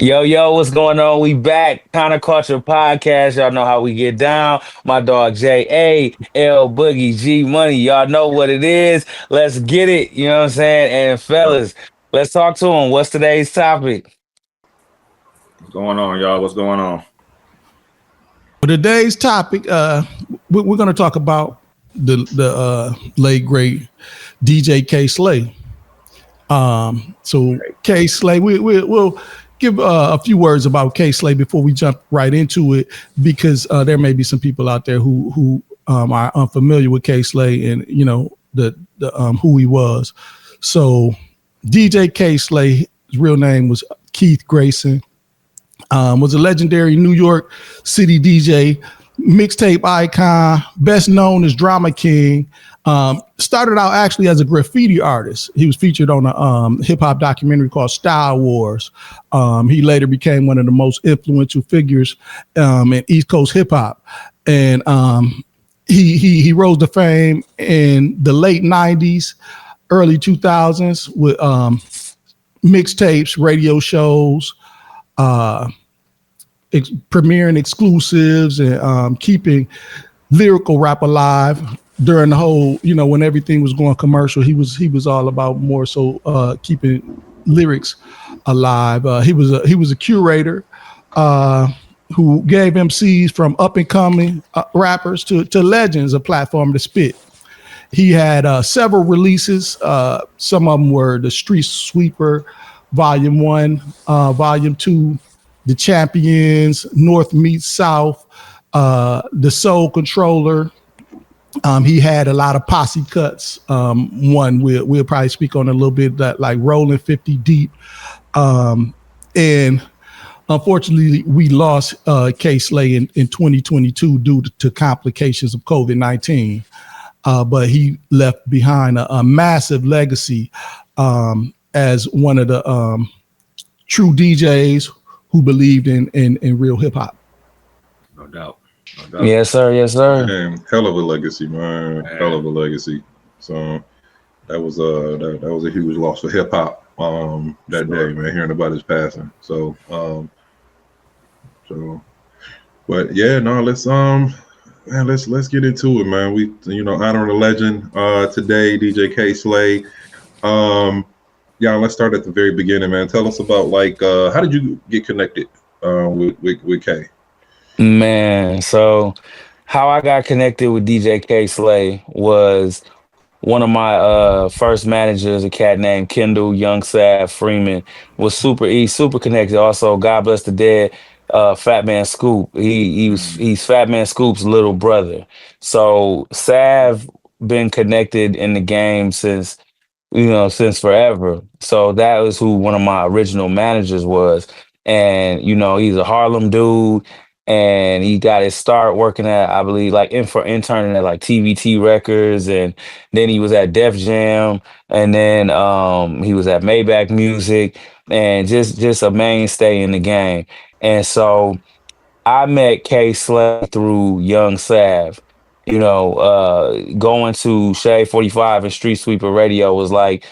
Yo, what's going on? We back. Connor Culture Podcast. Y'all know how we get down. My dog J.A.L. Boogie G Money. Y'all know what it is. Let's get it. You know what I'm saying? And fellas, let's talk to him. What's today's topic? What's going on, y'all? What's going on? For today's topic, we're going to talk about the late great DJ K Slay. So K Slay, we'll give a few words about K Slay before we jump right into it, because there may be some people out there who are unfamiliar with K Slay and the who he was. So DJ K Slay, his real name was Keith Grayson. Was a legendary New York City DJ, mixtape icon, best known as Drama King. Started out actually as a graffiti artist. He was featured on a hip hop documentary called Style Wars. He later became one of the most influential figures in East Coast hip hop, and he rose to fame in the late '90s, early 2000s with mixtapes, radio shows, premiering exclusives, and keeping lyrical rap alive during the whole, when everything was going commercial. He was all about more so keeping lyrics alive. He was a curator who gave MCs from up and coming rappers to legends a platform to spit. He had several releases. Some of them were the Street Sweeper, Volume 1, Volume 2, The Champions, North Meets South, The Soul Controller. He had a lot of posse cuts. One we'll probably speak on a little bit, that like Rolling 50 Deep. And unfortunately, we lost K Slay in 2022 due to complications of COVID-19. But he left behind a massive legacy as one of the true DJs who believed in real hip hop. No doubt. Yes, sir. Yes, sir. Man, hell of a legacy, man. Hell of a legacy. So that was a huge loss for hip hop that day, man. Hearing about his passing. But yeah, no, let's get into it, man. We honoring a legend today, DJ K Slay. Yeah, let's start at the very beginning, man. Tell us about how did you get connected with K? Man, so how I got connected with DJ K Slay was one of my first managers, a cat named Kendall Young Sav Freeman, was super connected. Also, God bless the dead, Fat Man Scoop. He's Fat Man Scoop's little brother. So Sav been connected in the game since forever. So that was who one of my original managers was. And, he's a Harlem dude. And he got his start working at, I believe, interning at like TVT Records. And then he was at Def Jam. And then he was at Maybach Music, and just a mainstay in the game. And so I met K Slay through Young Sav. Going to Shade 45 and Street Sweeper Radio was like,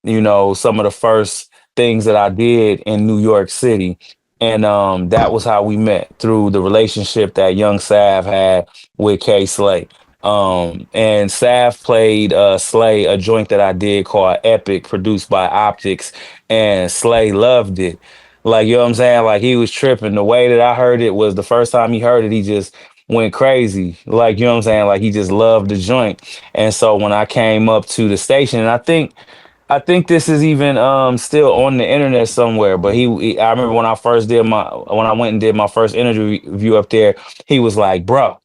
some of the first things that I did in New York City. And that was how we met, through the relationship that Young Sav had with K Slay. And Sav played Slay a joint that I did called Epic, produced by Optics, and Slay loved it. Like, you know what I'm saying? Like, he was tripping. The way that I heard it was, the first time he heard it, he just went crazy. Like, you know what I'm saying? Like, he just loved the joint. And so when I came up to the station, and I think this is even still on the internet somewhere, but I remember when I went and did my first interview up there, he was like, "Bro,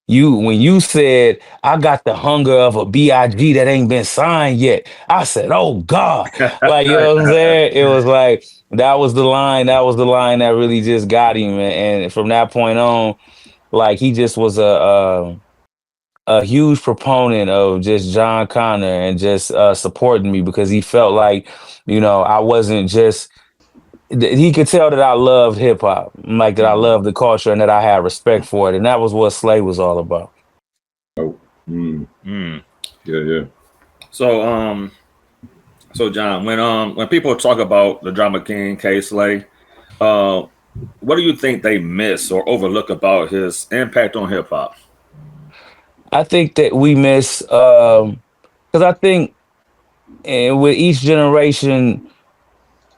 when you said I got the hunger of a BIG that ain't been signed yet," I said, "Oh God." Like, you know what I'm saying? It was like, that was the line that really just got him. And from that point on, like, he just was a huge proponent of just Jon Connor and just supporting me, because he felt like, I wasn't just, he could tell that I loved hip hop, like that I loved the culture and that I had respect for it. And that was what Slay was all about. Oh, yeah. So John, when people talk about the Drama King, K Slay, Uh, what do you think they miss or overlook about his impact on hip hop? I think that we miss because I think with each generation,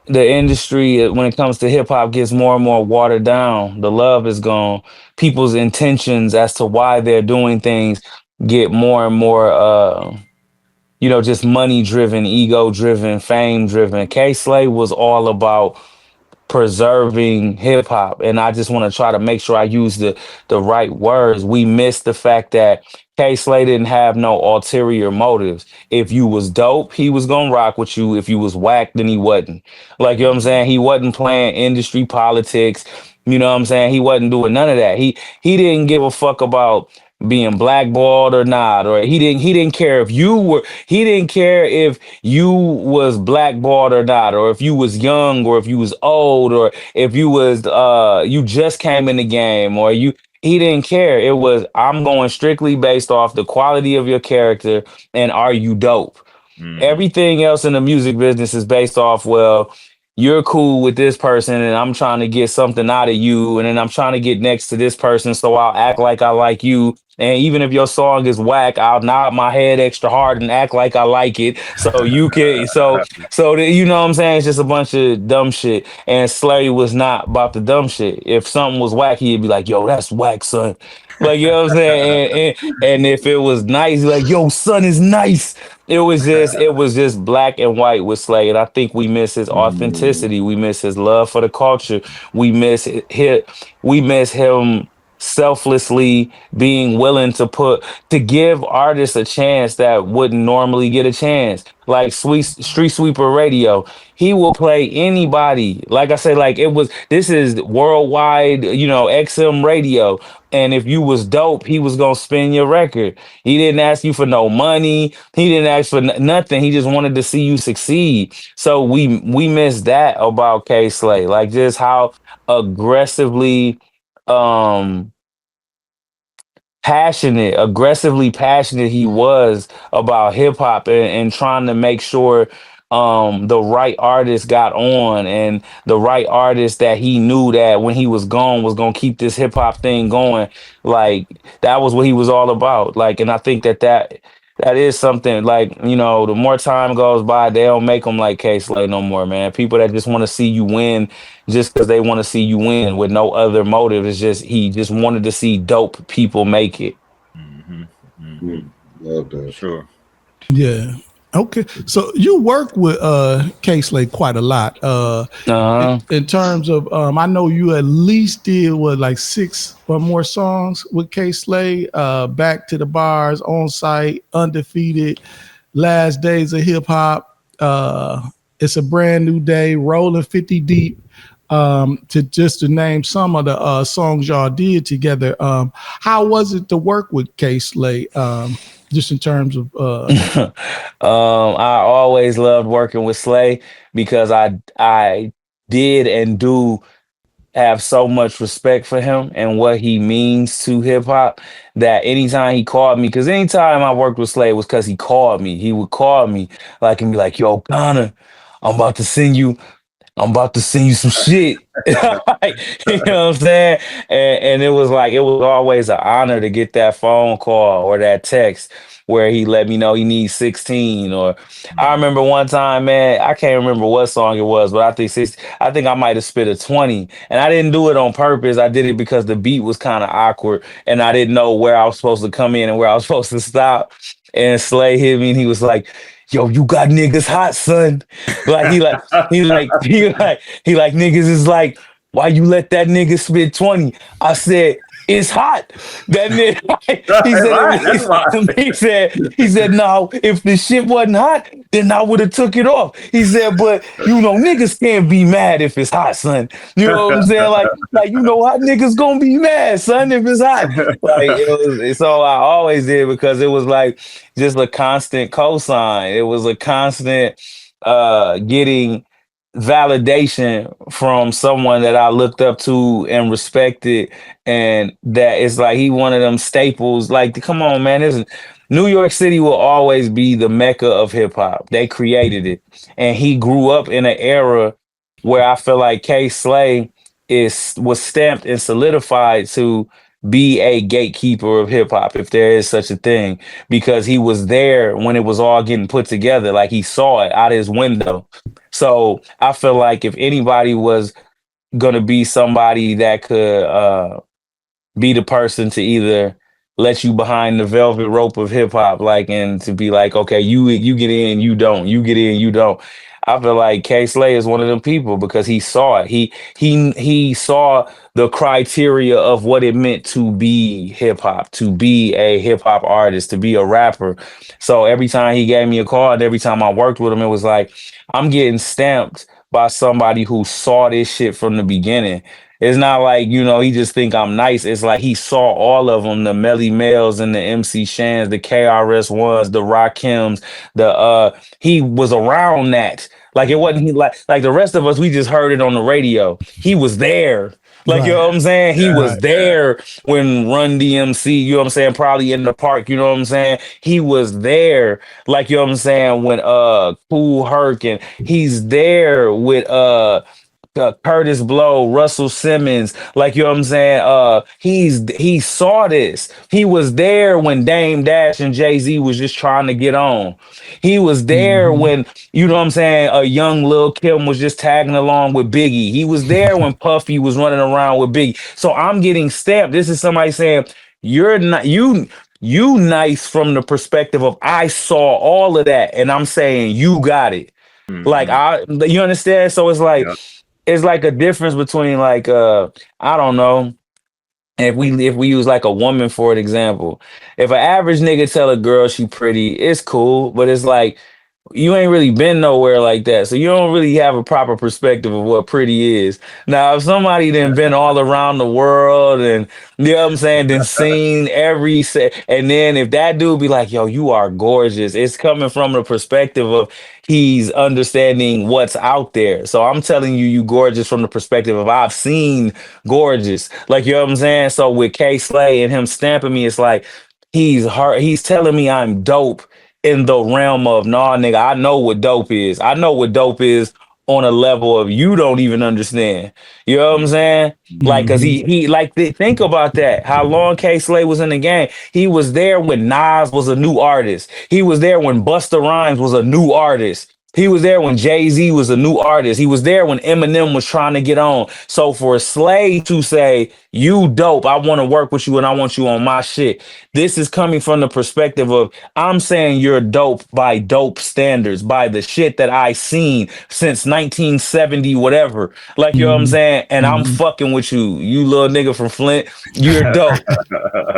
the industry when it comes to hip hop gets more and more watered down. The love is gone. People's intentions as to why they're doing things get more and more just money driven, ego driven, fame driven. K Slay was all about preserving hip hop, and I just want to try to make sure I use the right words. We miss the fact that K Slay didn't have no ulterior motives. If you was dope, he was gonna rock with you. If you was whack, then he wasn't. Like, you know what I'm saying? He wasn't playing industry politics. You know what I'm saying? He wasn't doing none of that. He didn't give a fuck about being blackballed or not, or he didn't care if you were he didn't care if you was blackballed or not, or if you was young, or if you was old, or if you was you just came in the game, or you he didn't care. It was, I'm going strictly based off the quality of your character and are you dope. Mm-hmm. Everything else in the music business is based off, well, you're cool with this person and I'm trying to get something out of you. And then I'm trying to get next to this person. So I'll act like I like you. And even if your song is whack, I'll nod my head extra hard and act like I like it. So you can, you know what I'm saying? It's just a bunch of dumb shit. And Slay was not about the dumb shit. If something was whack, he'd be like, yo, that's whack, son. Like, you know what I'm saying? And if it was nice, like, yo, son is nice. It was just black and white with Slay, and I think we miss his authenticity. We miss his love for the culture. We miss we miss him selflessly being willing to give artists a chance that wouldn't normally get a chance. Like Street Sweeper Radio, he will play anybody. Like I said, like this is worldwide, XM radio. And if you was dope, he was gonna spin your record. He didn't ask you for no money. He didn't ask for nothing. He just wanted to see you succeed. So we miss that about K Slay, like just how aggressively um aggressively passionate he was about hip hop, and trying to make sure the right artist got on, and the right artist that he knew that when he was gone was gonna keep this hip hop thing going. Like, that was what he was all about. Like, and I think that is something, like, the more time goes by, they don't make them like K Slay no more, man. People that just want to see you win just because they want to see you win with no other motive. It's just he just wanted to see dope people make it. Mm-hmm. Mm-hmm. Mm, love For that. sure. Yeah. Okay. So you work with K Slay quite a lot. Uh-huh. In terms of I know you at least did what, like 6 or more songs with K Slay, Back to the Bars, On Site, Undefeated, Last Days of Hip Hop, It's a Brand New Day, Rolling 50 Deep. To name some of the songs y'all did together. How was it to work with K Slay? Just in terms of I always loved working with Slay because I did and do have so much respect for him and what he means to hip hop, that anytime he called me, because anytime I worked with Slay was because he called me. He would call me like and be like, "Yo, Connor, I'm about to send you I'm about to send you some shit." Like, you know what I'm saying? And it was like, it was always an honor to get that phone call or that text where he let me know he needs 16. Or I Mm-hmm. remember one time, man, I can't remember what song it was, but I think I might have spit a 20. And I didn't do it on purpose. I did it because the beat was kind of awkward and I didn't know where I was supposed to come in and where I was supposed to stop. And Slay hit me and he was like, "Yo, you got niggas hot, son." Like he like niggas is like, "Why you let that nigga spit 20?" I said, "It's hot." That nigga, he That's said, right. That's why. he said, "No, if the shit wasn't hot, then I would have took it off." He said, "But niggas can't be mad if it's hot, son." You know what I'm saying? Like how niggas gonna be mad, son, if it's hot. Like, it was, so I always did, because it was like just a constant cosign. It was a constant getting validation from someone that I looked up to and respected, and that it's like he one of them staples. Like, come on, man, New York City will always be the mecca of hip hop. They created it, and he grew up in an era where I feel like K Slay was stamped and solidified to be a gatekeeper of hip hop, if there is such a thing, because he was there when it was all getting put together. Like he saw it out his window. So I feel like if anybody was gonna be somebody that could be the person to either let you behind the velvet rope of hip hop, like, and to be like, okay, you get in, you don't, you get in, you don't. I feel like K Slay is one of them people because he saw it. He saw the criteria of what it meant to be hip hop, to be a hip hop artist, to be a rapper. So every time he gave me a call and every time I worked with him, it was like I'm getting stamped by somebody who saw this shit from the beginning. It's not like, he just think I'm nice. It's like he saw all of them, the Melly Males and the MC Shans, the KRS ones, the Rakims, he was around that. Like it wasn't he like the rest of us, we just heard it on the radio. He was there. Like, you know Right. what I'm saying? He Yeah, was there when Run DMC, you know what I'm saying, probably in the park, you know what I'm saying? He was there, like, you know what I'm saying, when Cool Herc, and he's there with Curtis Blow, Russell Simmons, like, you know what I'm saying? He saw this. He was there when Dame Dash and Jay-Z was just trying to get on. He was there Mhm. when, you know what I'm saying, a young Lil Kim was just tagging along with Biggie. He was there when Puffy was running around with Biggie. So I'm getting stamped. This is somebody saying, you're not you nice from the perspective of I saw all of that and I'm saying you got it. Like hmm, you understand? So yeah, it's like a difference between like I don't know, if we use like a woman for an example. If an average nigga tell a girl she pretty, it's cool, but it's like you ain't really been nowhere like that, so you don't really have a proper perspective of what pretty is. Now, if somebody then been all around the world and you know what I'm saying, then seen and then if that dude be like, "Yo, you are gorgeous," it's coming from the perspective of he's understanding what's out there. So I'm telling you, you gorgeous from the perspective of I've seen gorgeous, like you know what I'm saying. So with K Slay and him stamping me, it's like he's telling me I'm dope in the realm of nah, nigga, I know what dope is. I know what dope is on a level of you don't even understand. You know what I'm saying? Like, cause Mhm. he like think about that. How long K Slay was in the game? He was there when Nas was a new artist. He was there when Busta Rhymes was a new artist. He was there when Jay-Z was a new artist. He was there when Eminem was trying to get on. So for Slay to say, you dope, I want to work with you and I want you on my shit. This is coming from the perspective of I'm saying you're dope by dope standards, by the shit that I seen since 1970, whatever. Like, you know what I'm Mhm. saying? And I'm Mhm. fucking with you. You little nigga from Flint, you're dope.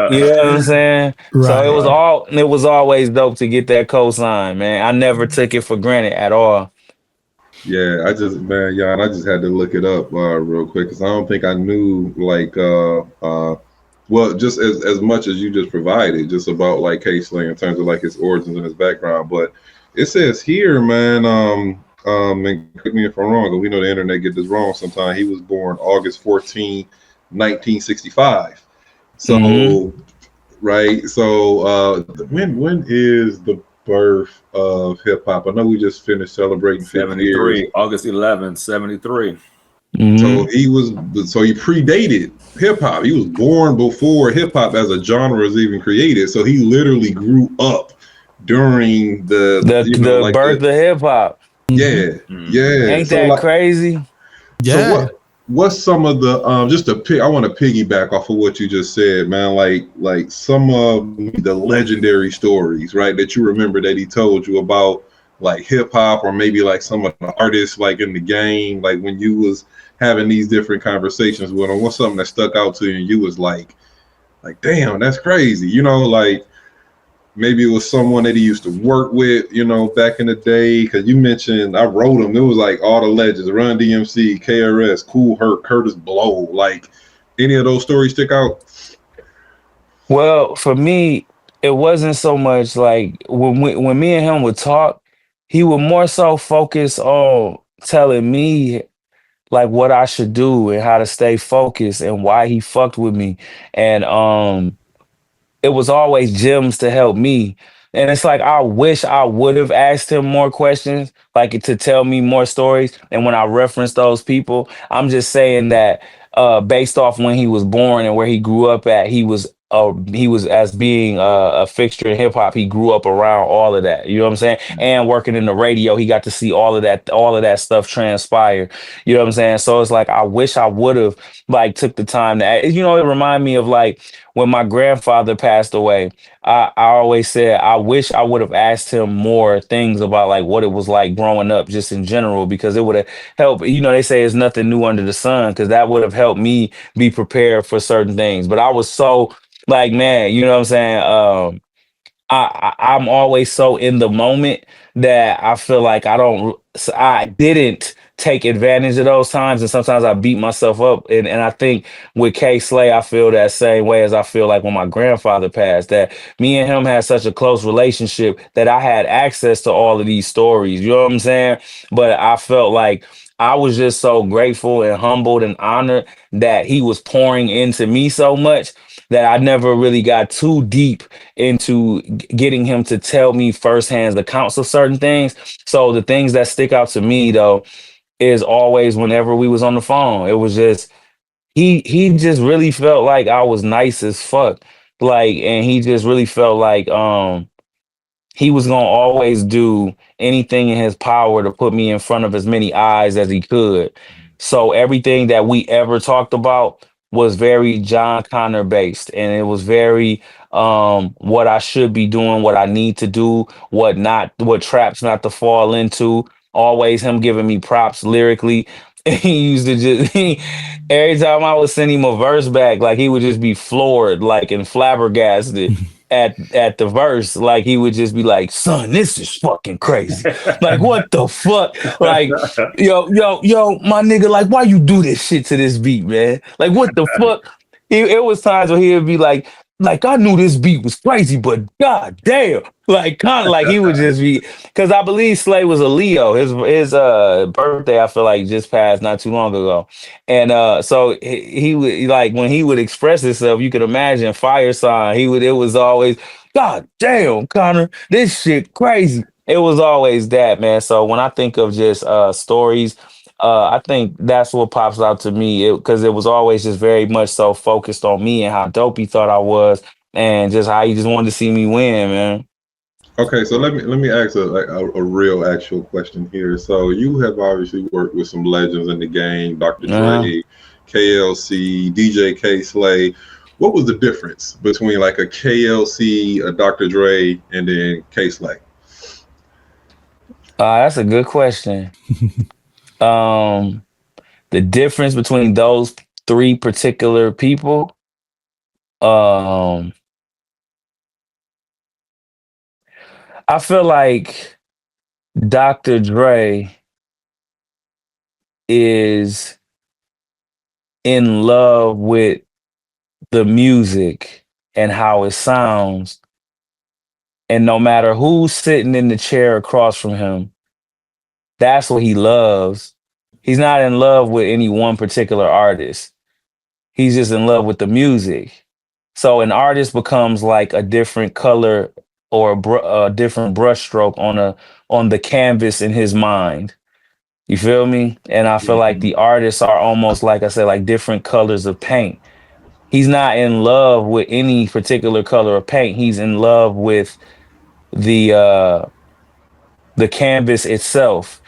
You know what I'm saying? So Right. it was always dope to get that cosign, man. I never took it for granted at all. Yeah, I just man, yeah, and I just had to look it up real quick because I don't think I knew well, just as much as you just provided, just about like K-Slay in terms of like his origins and his background. But it says here, man, and correct me if I'm wrong, and we know the internet get this wrong sometimes. He was born August 14, 1965. Hmm. So right? So when is the birth of hip hop? I know we just finished celebrating 50 years. 73, August 11th, 73. So Hmm. he predated hip hop. He was born before hip hop as a genre was even created. So he literally grew up during the The birth of hip hop. Mhm. yeah, Hmm. yeah. Ain't So that like crazy? so Yeah. what's some of the just to pick I want to piggyback off of what you just said, man. Like some of the legendary stories, right, that you remember that he told you about like hip hop or maybe like some of the artists like in the game, like when you was having these different conversations with him, what's something that stuck out to you and you was like damn, that's crazy, like maybe it was someone that he used to work with, back in the day. Because you mentioned, I wrote them. It was like all the legends: Run DMC, KRS, Cool Herc, Curtis Blow. Like, any of those stories stick out? Well, for me, it wasn't so much like when me and him would talk, he would more so focus on telling me like what I should do and how to stay focused and why he fucked with me. And it was always gems to help me. And it's like I wish I would have asked him more questions, like to tell me more stories. And when I reference those people, I'm just saying that based off when he was born and where he grew up at, he was as being a fixture in hip hop. He grew up around all of that. You know what I'm saying? And working in the radio, he got to see all of that stuff transpire. You know what I'm saying? So it's like I wish I would have like took the time to, you know, it remind me of like when my grandfather passed away. I always said I wish I would have asked him more things about like what it was like growing up just in general, because it would have helped. You know, they say it's nothing new under the sun, because that would have helped me be prepared for certain things. But I was so like, man, you know what I'm saying? I'm always so in the moment that I feel like I didn't take advantage of those times, and sometimes I beat myself up. And I think with K Slay, I feel that same way as I feel like when my grandfather passed, that me and him had such a close relationship that I had access to all of these stories. You know what I'm saying? But I felt like I was just so grateful and humbled and honored that he was pouring into me so much that I never really got too deep into getting him to tell me firsthand accounts of certain things. So the things that stick out to me though is always whenever we was on the phone. It was just he just really felt like I was nice as fuck. Like, and he just really felt like he was gonna always do anything in his power to put me in front of as many eyes as he could. So everything that we ever talked about was very Jon Connor based, and it was very what I should be doing, what I need to do, what traps not to fall into. Always him giving me props lyrically. He used to just every time I would send him a verse back, like he would just be floored, like and flabbergasted at the verse. Like he would just be like, son, this is fucking crazy. Like, what the fuck? Like, yo, my nigga, like, why you do this shit to this beat, man? Like, what the fuck? It was times where he would be like I knew this beat was crazy, but god damn. Like kind of like he would just be, because I believe Slay was a Leo. His birthday, I feel like just passed not too long ago. And so he would like when he would express himself, you could imagine fire sign. It was always, God damn, Connor, this shit crazy. It was always that, man. So when I think of just stories, I think that's what pops out to me, because it was always just very much so focused on me and how dope he thought I was, and just how he just wanted to see me win, man. Okay, so let me ask a real actual question here. So you have obviously worked with some legends in the game, Dr. Uh-huh. Dre, KLC, DJ K Slay. What was the difference between like a KLC, a Dr. Dre, and then K Slay? That's a good question. Um, the difference between those three particular people, um, I feel like Dr. Dre is in love with the music and how it sounds. And no matter who's sitting in the chair across from him, that's what he loves. He's not in love with any one particular artist. He's just in love with the music. So an artist becomes like a different color or a different brushstroke on the canvas in his mind. You feel me? And I feel like Mhm. the artists are almost like I said, like different colors of paint. He's not in love with any particular color of paint. He's in love with the uh the canvas itself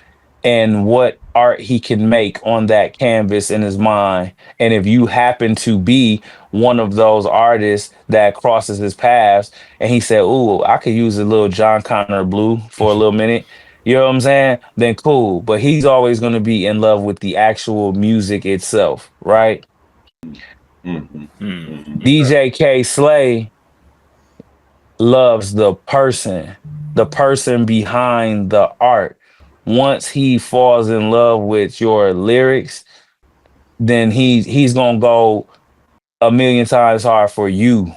and what art he can make on that canvas in his mind. And if you happen to be one of those artists that crosses his paths and he said, "Ooh, I could use a little John Connor blue for a little minute." You know what I'm saying? Then cool. But he's always going to be in love with the actual music itself, right? Mhm. Hmm. Mhm. Okay. DJ K Slay loves the person behind the art. Once he falls in love with your lyrics, then he's gonna go a million times hard for you.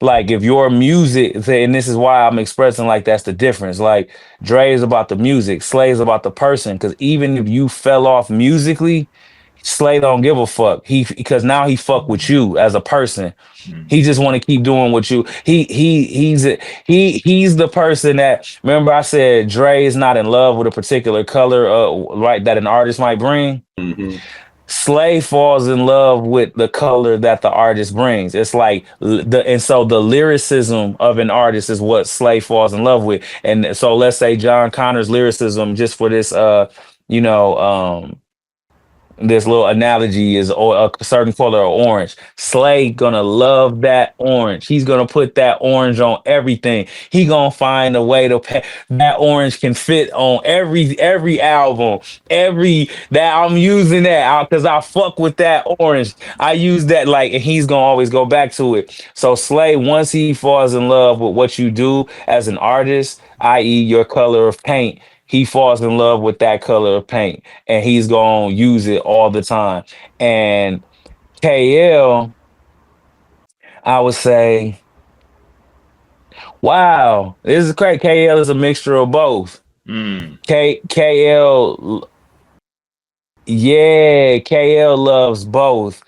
Like if your music, and this is why I'm expressing like that's the difference. Like Dre is about the music, Slay is about the person. Because even if you fell off musically, Slay don't give a fuck. Because now he fuck with you as a person. Mm. He just want to keep doing what you. He's the person that. Remember, I said Dre is not in love with a particular color, right? That an artist might bring. Mm-hmm. Slay falls in love with the color that the artist brings. It's like and so the lyricism of an artist is what Slay falls in love with. And so let's say Jon Connor's lyricism, just for this, you know, this little analogy is a certain color of orange. Slay gonna love that orange. He's gonna put that orange on everything. He gonna find a way to that orange can fit on every album. Every that I'm using that because I fuck with that orange. I use that like, and he's gonna always go back to it. So Slay, once he falls in love with what you do as an artist, i.e., your color of paint, he falls in love with that color of paint and he's gonna use it all the time. And KL, I would say, wow, this is great. KL is a mixture of both. Mm. KL, yeah, KL loves both.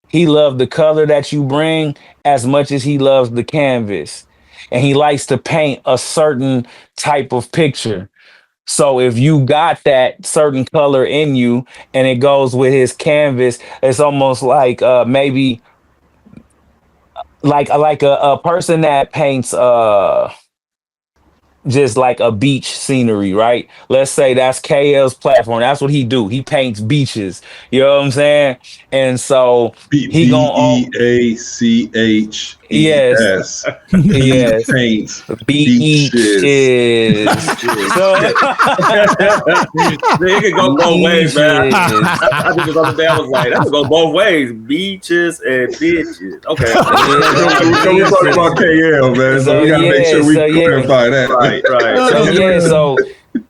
He loves the color that you bring as much as he loves the canvas. And he likes to paint a certain type of picture. So if you got that certain color in you and it goes with his canvas, it's almost like maybe like a person that paints just like a beach scenery, right? Let's say that's KL's platform. That's what he do. He paints beaches. You know what I'm saying? And so he gonna Beachess. yes, He yes. paints beaches. Beaches. So It could go both ways, man. beaches. I did this other day. I was like, that could go both ways. Beaches and bitches. Okay. We're talking about KL, man. So we gotta make sure we clarify that. Right. So yeah, so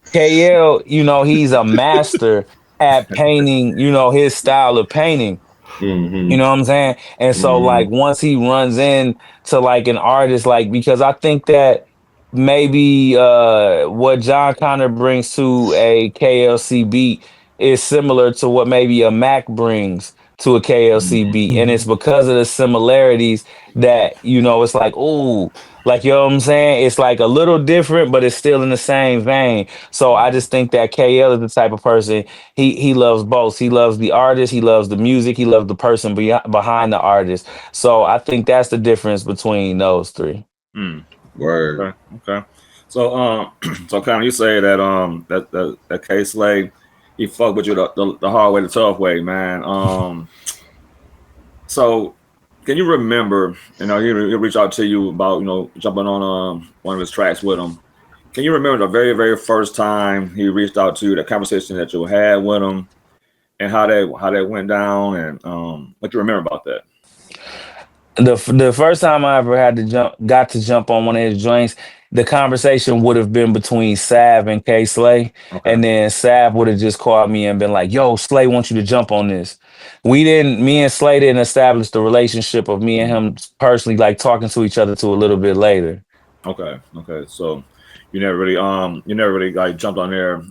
KL, you know, he's a master at painting, you know, his style of painting. Mm-hmm. You know what I'm saying? And so like once he runs in to like an artist, like because I think that maybe what Jon Connor brings to a KLC beat is similar to what maybe a Mac brings to a KLC beat. And it's because of the similarities that, you know, it's like, ooh, like, you know what I'm saying? It's like a little different, but it's still in the same vein. So I just think that KL is the type of person, he loves both. He loves the artist, he loves the music, he loves the person behind the artist. So I think that's the difference between those three. Mm. Word. Okay. So so Connor, you say that that K Slay, he fucked with you the hard way, the tough way, man. So can you remember, you know, he'll reach out to you about, you know, jumping on one of his tracks with him. Can you remember the very, very first time he reached out to you, the conversation that you had with him, and how that went down, and what you remember about that? The first time I ever got to jump on one of his joints, the conversation would have been between Sav and K Slay. Okay. And then Sav would have just called me and been like, yo, Slay wants you to jump on this. Me and Slay didn't establish the relationship of me and him personally, like talking to each other to a little bit later. Okay. So you never really like jumped on there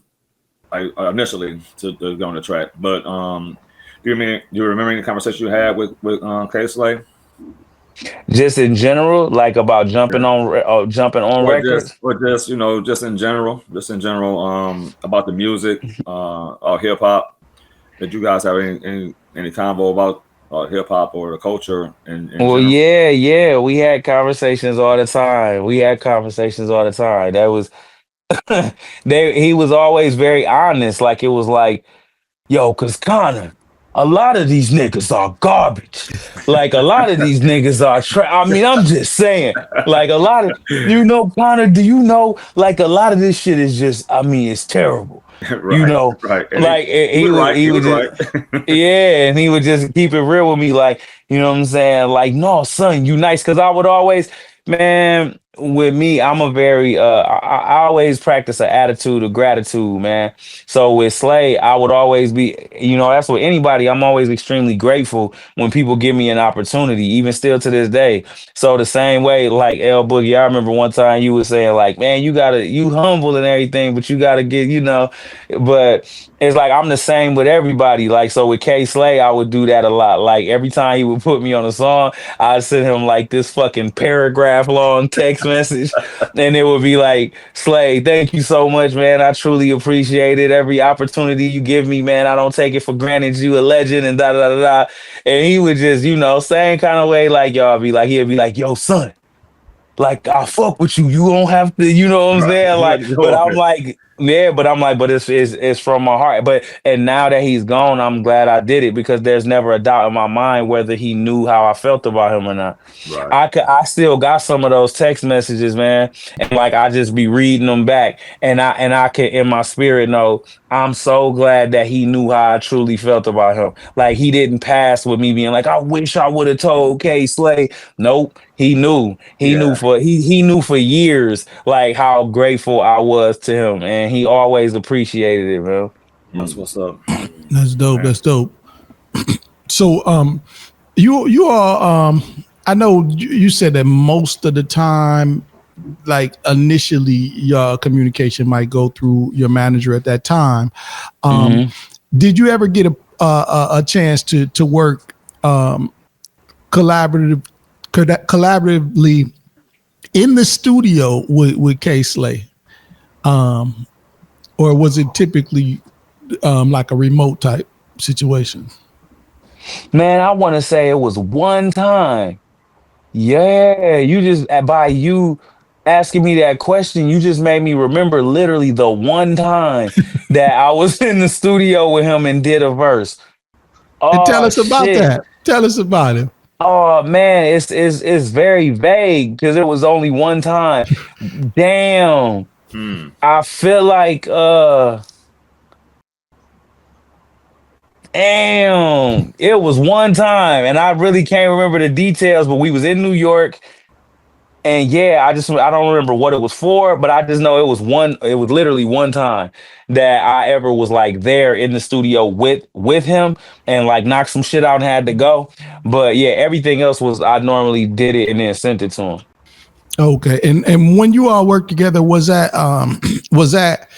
like initially to go on the track. But do you remember any conversation you had with K Slay? Just in general, like about jumping on records, or just you know, just in general, about the music, or hip hop. Did you guys have any convo about hip hop or the culture? Well, yeah, we had conversations all the time. That was he was always very honest. Like it was like, yo, cause Connor, a lot of these niggas are garbage. Like a lot of these niggas are I mean, I'm just saying. Like a lot of, you know, Connor, do you know? Like a lot of this shit is just, I mean, it's terrible. Right, you know, right. And like he would just, right. yeah, and he would just keep it real with me, like, you know what I'm saying? Like, no, son, you nice, cause I would always, man, with me, I'm a very I always practice an attitude of gratitude, man. So with Slay, I would always be, you know, that's with anybody. I'm always extremely grateful when people give me an opportunity, even still to this day. So the same way, like L Boogie, I remember one time you was saying, like, man, you humble and everything, but you gotta get, you know, but it's like I'm the same with everybody. Like, so with K Slay, I would do that a lot. Like every time he would put me on a song, I'd send him like this fucking paragraph long text message. And it would be like, Slay, thank you so much, man. I truly appreciate it. Every opportunity you give me, man. I don't take it for granted. You a legend and da da da da. And he would just, same kind of way like y'all be like, he'd be like, yo, son. Like I fuck with you. You don't have to, you know what I'm Right. saying? You Like, have to but go I'm on it. like, yeah, but I'm like, but it's from my heart. But and now that he's gone, I'm glad I did it because there's never a doubt in my mind whether he knew how I felt about him or not. Right. I still got some of those text messages, man. And like I just be reading them back. And I can in my spirit know I'm so glad that he knew how I truly felt about him. Like he didn't pass with me being like, I wish I would have told K Slay. Nope. He knew. Yeah. He knew for years like how grateful I was to him. And he always appreciated it, bro. That's what's up. That's dope. Man. That's dope. So, you are, I know you said that most of the time, like initially, your communication might go through your manager at that time. Mhm. Did you ever get a chance to work collaboratively in the studio with K Slay, or was it typically like a remote type situation? Man, I want to say it was one time. Yeah, you just by you asking me that question, you just made me remember literally the one time that I was in the studio with him and did a verse. And tell Oh us about shit. that. Tell us about it. Oh man, it's very vague because it was only one time. Damn. Hmm. I feel like damn, it was one time and I really can't remember the details, but we was in New York. And yeah, I don't remember what it was for, but I just know it was literally one time that I ever was like there in the studio with him and like knocked some shit out and had to go. But yeah, everything else was I normally did it and then sent it to him. Okay, and when you all worked together, was that was that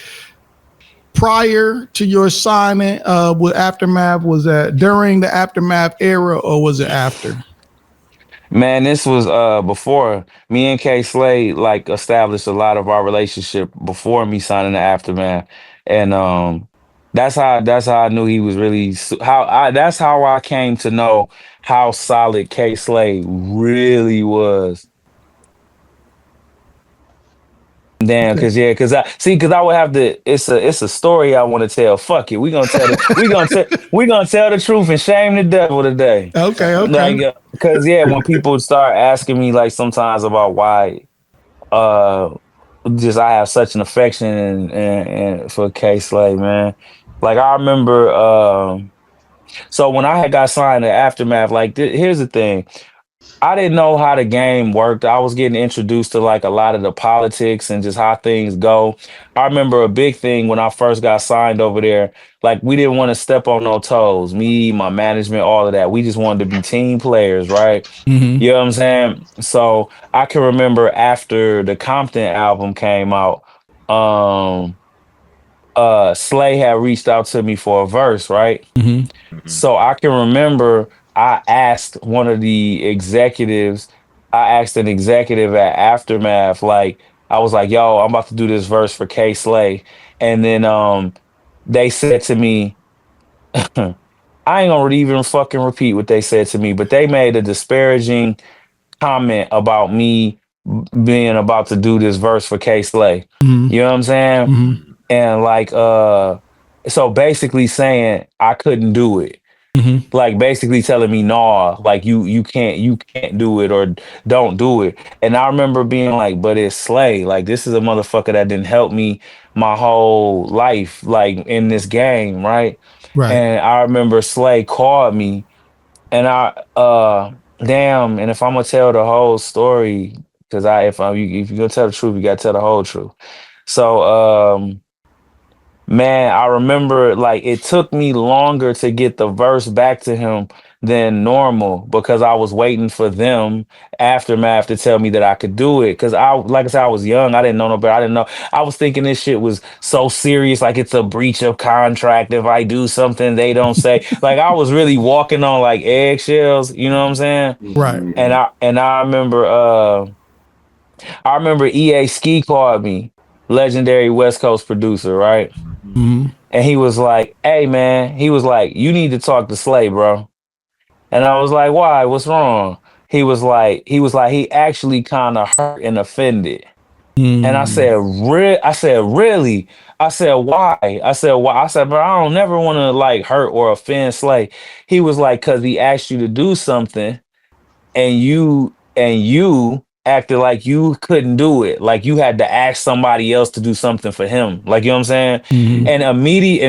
prior to your signing with Aftermath? Was that during the Aftermath era, or was it after? Man, this was before me and K Slade like established a lot of our relationship before me signing the Aftermath. And that's how I knew he was really how I that's how I came to know how solid K Slade really was. Damn, Okay, cause I would have to. It's a story I want to tell. Fuck it, we gonna tell the truth and shame the devil today. okay, okay. Like, cause yeah, when people start asking me like sometimes about why, uh, just I have such an affection and for K Slay, man. Like I remember, so when I had got signed to Aftermath, like here's the thing. I didn't know how the game worked. I was getting introduced to like a lot of the politics and just how things go. I remember a big thing when I first got signed over there. Like we didn't want to step on no toes. Me, my management, all of that. We just wanted to be team players, right? Mm-hmm. You know what I'm saying? So I can remember after the Compton album came out, um, Slay had reached out to me for a verse, right? Mm-hmm. Hmm. So I can remember I asked one of the executives, I asked an executive at Aftermath, like, I was like, yo, I'm about to do this verse for K Slay. And then they said to me, I ain't gonna even fucking repeat what they said to me, but they made a disparaging comment about me being about to do this verse for K Slay. Mm-hmm. You know what I'm saying? Mm-hmm. And like so basically saying I couldn't do it, Mm-hmm. like basically telling me nah, like you can't do it or don't do it. And I remember being like, but it's Slay, like this is a motherfucker that didn't help me my whole life like in this game, right? Right. And I remember Slay called me and damn, and if I'm gonna tell the whole story, because if you're gonna tell the truth, you gotta tell the whole truth. So man, I remember like it took me longer to get the verse back to him than normal because I was waiting for them aftermath to tell me that I could do it. Cause like I said, I was young. I didn't know no better. I didn't know. I was thinking this shit was so serious, like it's a breach of contract if I do something they don't say. Like I was really walking on like eggshells. You know what I'm saying? Right. And I remember EA Ski called me, legendary West Coast producer, right? Mm-hmm. And he was like, "Hey man," he was like, "You need to talk to Slay, bro." And I was like, "Why? What's wrong?" He actually kind of hurt and offended. And I said, really? I said, why? I said, why? I said, bro, I don't never want to like hurt or offend Slay. He was like, cause he asked you to do something and you acted like you couldn't do it, like you had to ask somebody else to do something for him, like, you know what I'm saying? Mm-hmm. And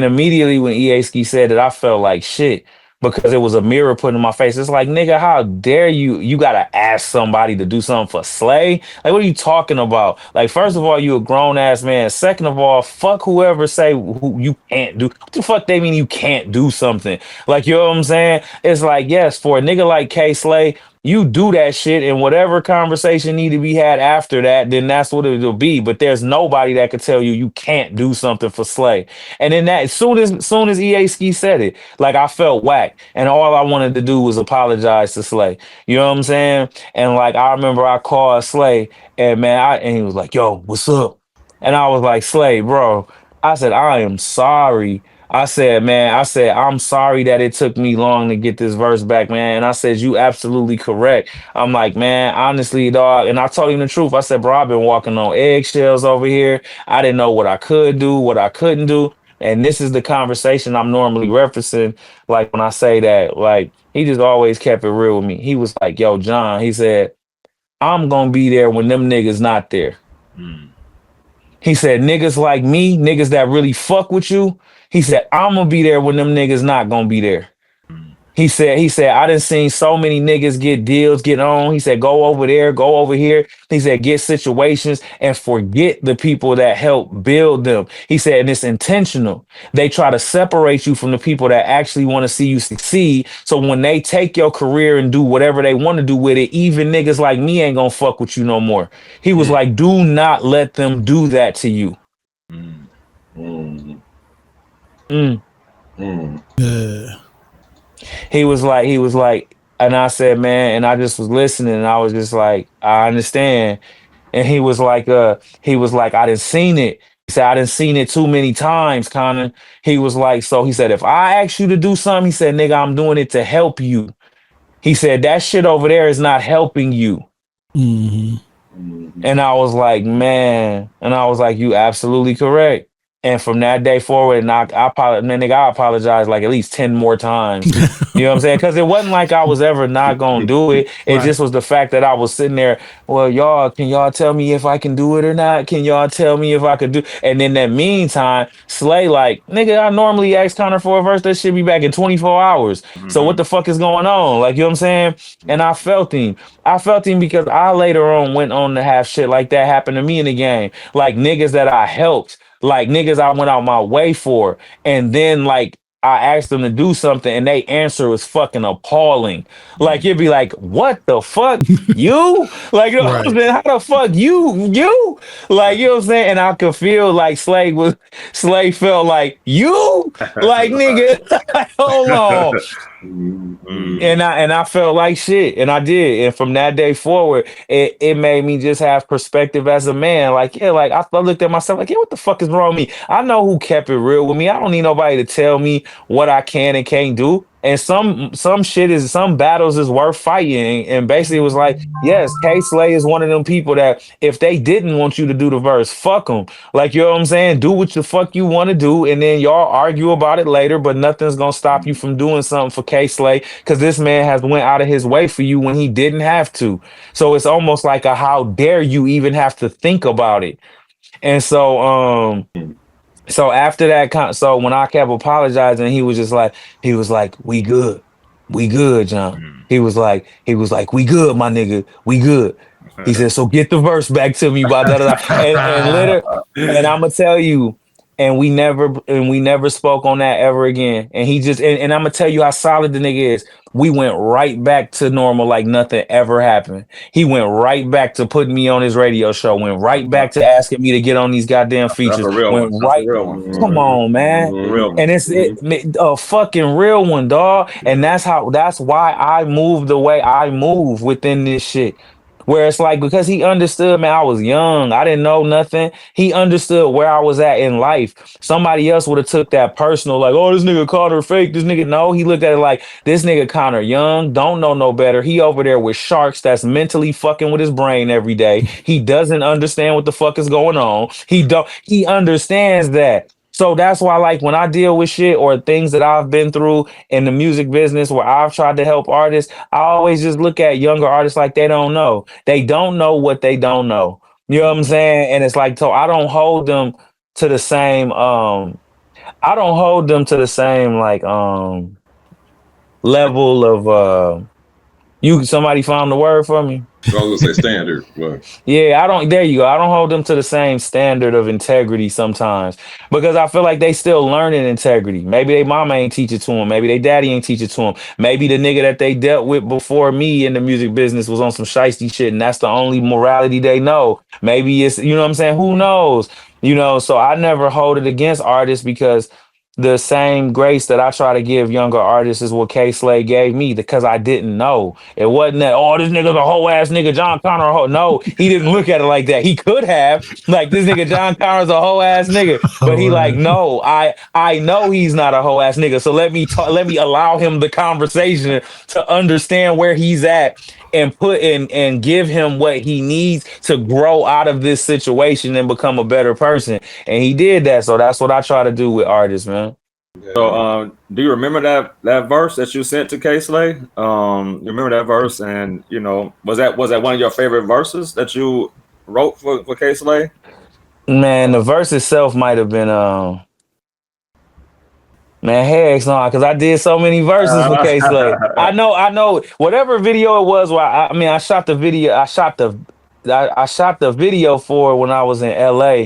immediately when EA said it, I felt like shit because it was a mirror put in my face. It's like, nigga, how dare you gotta ask somebody to do something for Slay? Like, what are you talking about? Like, first of all, you a grown-ass man. Second of all, fuck whoever say who you can't do. What the fuck they mean you can't do something? Like, you know what I'm saying? It's like, yes, for a nigga like K Slay, you do that shit, and whatever conversation need to be had after that, then that's what it'll be. But there's nobody that could tell you can't do something for Slay. And then that, as soon as EA Ski said it, like I felt whack, and all I wanted to do was apologize to Slay. You know what I'm saying? And like I remember I called Slay, and man, and he was like, "Yo, what's up?" And I was like, "Slay, bro," I said, "I am sorry." I said, man, I said, I'm sorry that it took me long to get this verse back, man. And I said, you absolutely correct. I'm like, man, honestly, dog. And I told him the truth. I said, bro, I've been walking on eggshells over here. I didn't know what I could do, what I couldn't do. And this is the conversation I'm normally referencing. Like when I say that, like he just always kept it real with me. He was like, yo, John, he said, I'm going to be there when them niggas not there. He said, niggas like me, niggas that really fuck with you. He said, I'm gonna be there when them niggas not gonna be there. He said, I done seen so many niggas get deals, get on. He said, go over there, go over here. He said, get situations and forget the people that help build them. He said, and it's intentional. They try to separate you from the people that actually want to see you succeed. So when they take your career and do whatever they want to do with it, even niggas like me ain't gonna fuck with you no more. He was like, do not let them do that to you. Yeah. He was like, and I said, man, and I just was listening, and I was just like, I understand. And he was like, I didn't seen it. He said, I didn't seen it too many times, Connor. He was like, so he said, if I ask you to do something, he said, nigga, I'm doing it to help you. He said, that shit over there is not helping you. And I was like, man, and I was like, you absolutely correct. And from that day forward, and I apologize, man, nigga, I apologized like at least 10 more times. You know what I'm saying? Because it wasn't like I was ever not gonna do it. It Right. just was the fact that I was sitting there. Well, can y'all tell me if I can do it or not? Can y'all tell me if I could do? And in that meantime, Slay like, nigga, I normally ask Connor for a verse that should be back in 24 hours. So what the fuck is going on? Like, you know what I'm saying? And I felt him. I felt him because I later on went on to have shit like that happen to me in the game. Like niggas that I helped, like niggas I went out my way for, and then like I asked them to do something and they answer was fucking appalling. Like you'd be like, what the fuck? You? Like, you know what I'm saying? How the fuck you? Like, you know what I'm saying? And I could feel like Slay felt like you? Like nigga, hold on. And I felt like shit, and I did. And from that day forward, it made me just have perspective as a man. Like, yeah, like I looked at myself like, yeah, what the fuck is wrong with me? I know who kept it real with me. I don't need nobody to tell me what I can and can't do. And some battles is worth fighting. And basically it was like, yes, K Slay is one of them people that if they didn't want you to do the verse, fuck them. Like, you know what I'm saying? Do what the fuck you want to do, and then y'all argue about it later, but nothing's gonna stop you from doing something for K Slay because this man has went out of his way for you when he didn't have to. So it's almost like a how dare you even have to think about it. And so after that, so when I kept apologizing, he was like, we good, John. He was like, we good, my nigga, we good. He said, so get the verse back to me by da da da. And I'm gonna tell you, and we never spoke on that ever again. And he just and I'm gonna tell you how solid the nigga is. We went right back to normal like nothing ever happened. He went right back to putting me on his radio show, went right back to asking me to get on these goddamn That's features, a real went one. That's a right. real one. Come on, man. A real And one. it's a fucking real one, dog. And that's why I move the way I move within this shit. Where it's like because he understood, man, I was young. I didn't know nothing. He understood where I was at in life. Somebody else would have took that personal, like, oh, this nigga Connor fake. This nigga, no, he looked at it like this nigga Connor young, don't know no better. He over there with sharks that's mentally fucking with his brain every day. He doesn't understand what the fuck is going on. He understands that. So that's why, like, when I deal with shit or things that I've been through in the music business where I've tried to help artists, I always just look at younger artists like they don't know. They don't know what they don't know. You know what I'm saying? And it's like, so I don't hold them to the same I don't hold them to the same like level of you somebody found the word for me. I was gonna say standard. What? Yeah, I don't. There you go. I don't hold them to the same standard of integrity sometimes because I feel like they still learning integrity. Maybe they mama ain't teach it to them. Maybe they daddy ain't teach it to them. Maybe the nigga that they dealt with before me in the music business was on some shiesty shit, and that's the only morality they know. Maybe it's you know what I'm saying. Who knows? You know. So I never hold it against artists because the same grace that I try to give younger artists is what K Slade gave me because I didn't know. It wasn't that, oh, this nigga's a whole ass nigga, Jon Connor. A hoe. No, he didn't look at it like that. He could have, like, this nigga Jon Connor's a whole ass nigga. But he like, no, I know he's not a whole ass nigga. So let me allow him the conversation to understand where he's at and put in and give him what he needs to grow out of this situation and become a better person. And he did that. So that's what I try to do with artists, man. So, do you remember that verse that you sent to K Slay? You remember that verse, and you know, was that one of your favorite verses that you wrote for K Slay? Man, the verse itself might have been man, heck no, because I did so many verses for K Slay. I know. Whatever video it was, where I mean, I shot the video. I shot the video for it when I was in LA.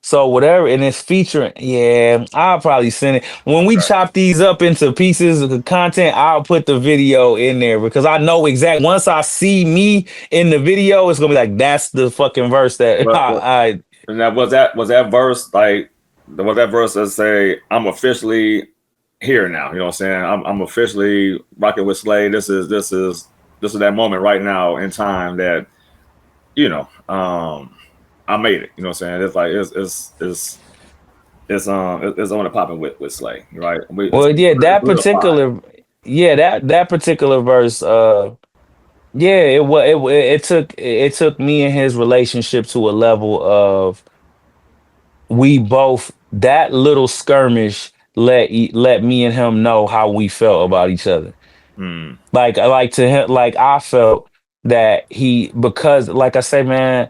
So whatever, and it's featuring. Yeah, I'll probably send it when we chop these up into pieces of the content. I'll put the video in there because I know exactly. Once I see me in the video, it's gonna be like that's the fucking verse that I And that was that verse like was that verse that say I'm officially here now? You know what I'm saying? I'm officially rocking with Slay. This is that moment right now in time that you know I made it. You know what I'm saying? It's like it's on the popping with Slay, right? well, yeah, that particular, yeah, that particular verse, yeah, it took me and his relationship to a level of we both that little skirmish let me and him know how we felt about each other. Mm, Like to him, like I felt that he because like I say, man,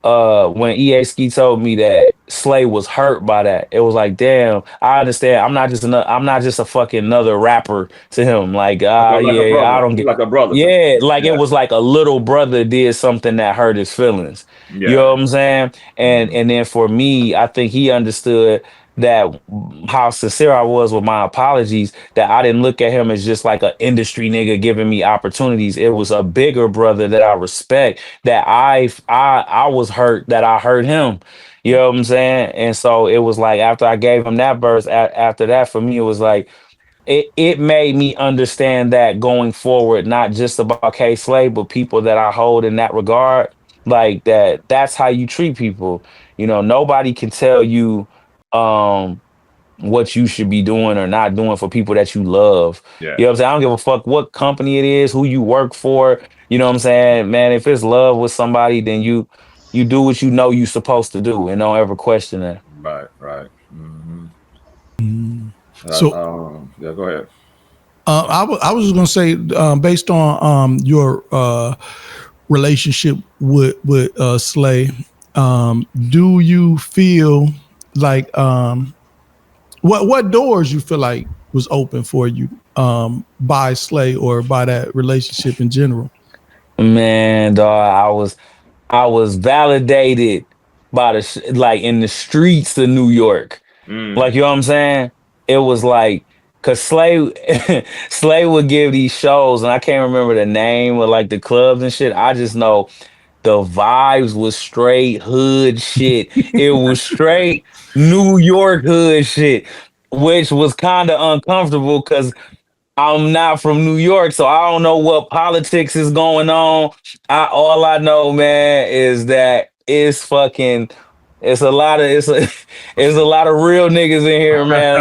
when EA Ski told me that Slay was hurt by that, it was like, damn, I understand. I'm not just a fucking another rapper to him. Like, like a yeah, I brother, don't get like a brother to yeah, me. like it Yeah, was like a little brother did something that hurt his feelings. You know yeah. what I'm saying? And then for me, I think he understood that how sincere I was with my apologies, that I didn't look at him as just like an industry nigga giving me opportunities. It was a bigger brother that I respect that I was hurt that I hurt him. You know what I'm saying? And so it was like after I gave him that verse, after that for me it was like it made me understand that going forward, not just about K Slay, but people that I hold in that regard, like that's how you treat people. You know, nobody can tell you um what you should be doing or not doing for people that you love. Yeah. You know what I'm saying? I don't give a fuck what company it is, who you work for. You know what I'm saying? Man, if it's love with somebody, then you do what you know you're supposed to do and don't ever question that. Right, right. Mm-hmm. So Yeah, go ahead. I was just gonna say, based on your relationship with Slay, do you feel like what doors you feel like was open for you by Slay or by that relationship in general? Man, dog, I was validated by like in the streets of New York. Like, you know what I'm saying? It was like, cause Slay Slay would give these shows, and I can't remember the name of like the clubs and shit. I just know the vibes was straight hood shit. It was straight New York hood shit, which was kind of uncomfortable because I'm not from New York, so I don't know what politics is going on. All I know, man, is that it's a lot of real niggas in here, man.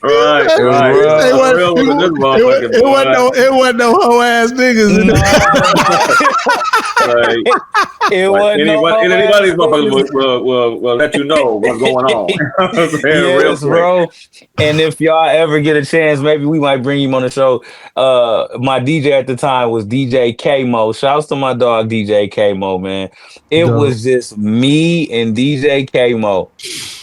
Right, right. It A wasn't, real one in this motherfucker, it wasn't boy. no, it wasn't no hoe ass niggas in there. No, Like, it like wasn't no anybody, hoe anybody, ass these motherfuckers niggas. will let you know what's going on. I'm saying real Yes, quick. bro. And if y'all ever get a chance, maybe we might bring him on the show. My DJ at the time was DJ K-Mo. Shouts to my dog DJ K-Mo, man. It Dope. was just me and DJ K-Mo.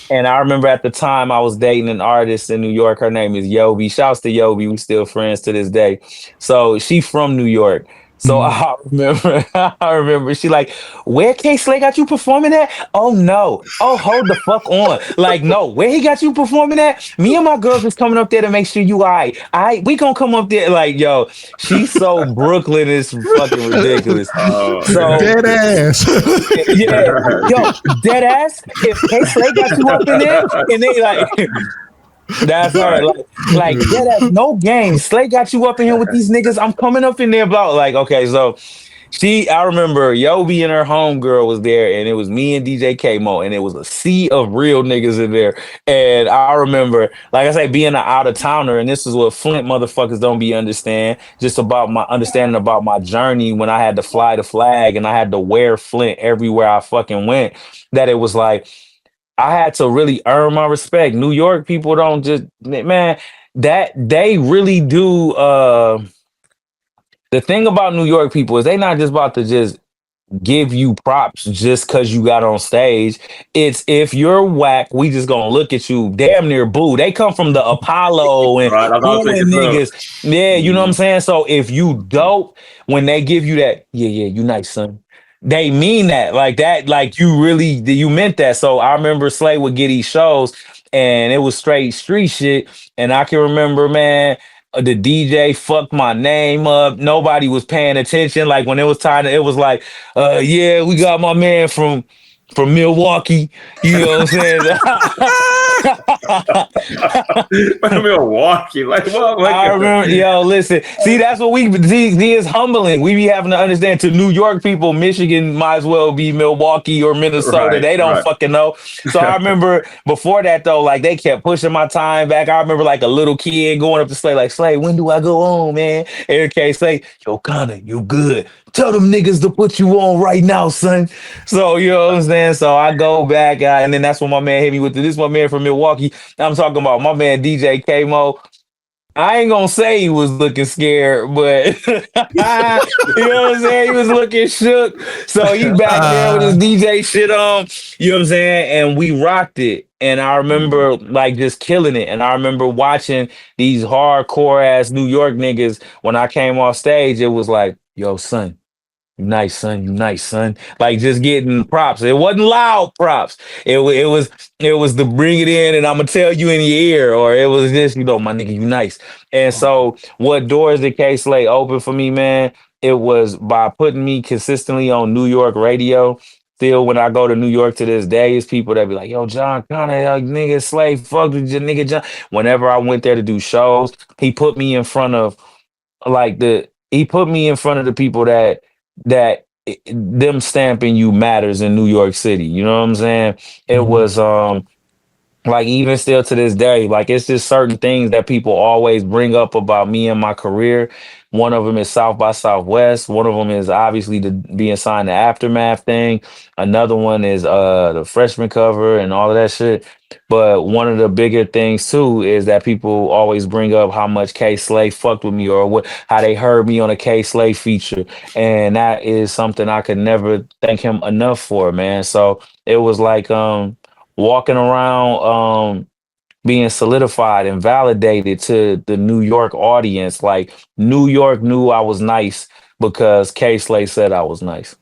And I remember at the time I was dating an artist in New York. Her name is Yobi. Shouts to Yobi. We still friends to this day. So she from New York. So Mhm. I remember, I remember she like, where K Slay got you performing at? Oh no. Oh, hold the fuck on. Like, no, where he got you performing at? Me and my girls was coming up there to make sure you all right. We gonna come up there. Like, yo, she's so Brooklyn, it's fucking ridiculous. So Dead ass. yeah, yo, dead ass. If K Slay got you up in there, and they like, that's her. Right. Like dead ass, no game. Slay got you up in here with these niggas. I'm coming up in there, blah. Like, okay, so I remember Yobi and her homegirl was there, and it was me and DJ K-Mo, and it was a sea of real niggas in there. And I remember, like I say, being an out of towner, and this is what Flint motherfuckers don't be understand, just about my understanding about my journey when I had to fly the flag and I had to wear Flint everywhere I fucking went. That it was like I had to really earn my respect. New York people don't just man, that they really do the thing about New York people is they not just about to just give you props just because you got on stage. It's if you're whack, we just gonna look at you damn near boo. They come from the Apollo and Right. That's all booing thinking too. niggas. Yeah, you know what I'm saying? So if you dope, when they give you that, yeah, you nice, son. They mean that. Like that, like you meant that. So I remember Slay would get these shows and it was straight street shit. And I can remember, man, the DJ fucked my name up. Nobody was paying attention. Like when it was time to, it was like, yeah, we got my man from Milwaukee. You know what I'm saying? Milwaukee, like what? I remember, yo, listen. See, that's what we see is humbling. We be having to understand to New York people, Michigan might as well be Milwaukee or Minnesota. Right, They don't right. fucking know. So I remember before that though, like they kept pushing my time back. I remember like a little kid going up to Slay, like, Slay, when do I go on, man? Eric K say, yo, Connor, you good. Tell them niggas to put you on right now, son. So you know what I'm saying? So I go back, and then that's when my man hit me with this. My man from Milwaukee. I'm talking about my man DJ K-Mo. I ain't gonna say he was looking scared, but you know what I'm saying? He was looking shook. So he back there with his DJ shit on, you know what I'm saying? And we rocked it. And I remember like just killing it. And I remember watching these hardcore ass New York niggas when I came off stage. It was like, yo, son. You nice, son. You nice, son. Like just getting props. It wasn't loud props. It was the bring it in and I'm gonna tell you in your ear, or it was just my nigga, you nice. And so, what doors did K Slay open for me, man? It was by putting me consistently on New York radio. Still, when I go to New York to this day, it's people that be like, "Yo, Jon Connor, nigga, Slay, fuck with your nigga John." Whenever I went there to do shows, he put me in front of he put me in front of the people that them stamping you matters in New York City. You know what I'm saying? It was like even still to this day, like it's just certain things that people always bring up about me and my career. One of them is South by Southwest. One of them is obviously the being signed the Aftermath thing. Another one is the freshman cover and all of that shit. But one of the bigger things too is that people always bring up how much K Slay fucked with me or what how they heard me on a K Slay feature. And that is something I could never thank him enough for, man. So it was like walking around being solidified and validated to the New York audience. Like New York knew I was nice because K Slay said I was nice.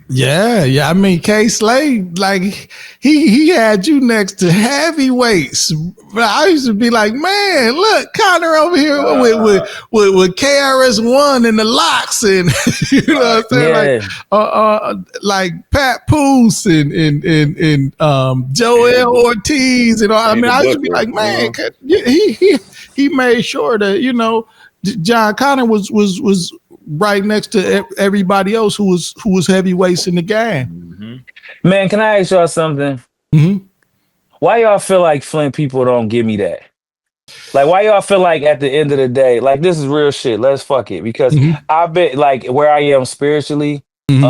Yeah. I mean, K Slade, like he had you next to heavyweights. I used to be like, man, look, Connor over here with KRS-One and the locks, and you know what I'm saying, like Pat Poose and Joel Ortiz and all. I mean, I used to be like, man, he made sure that Jon Connor was right next to everybody else who was heavyweights in the game. Man, can I ask y'all something? Why y'all feel like Flint people don't give me that? Like, why y'all feel like at the end of the day, like this is real shit? Let's fuck it, because I bet like where I am spiritually, like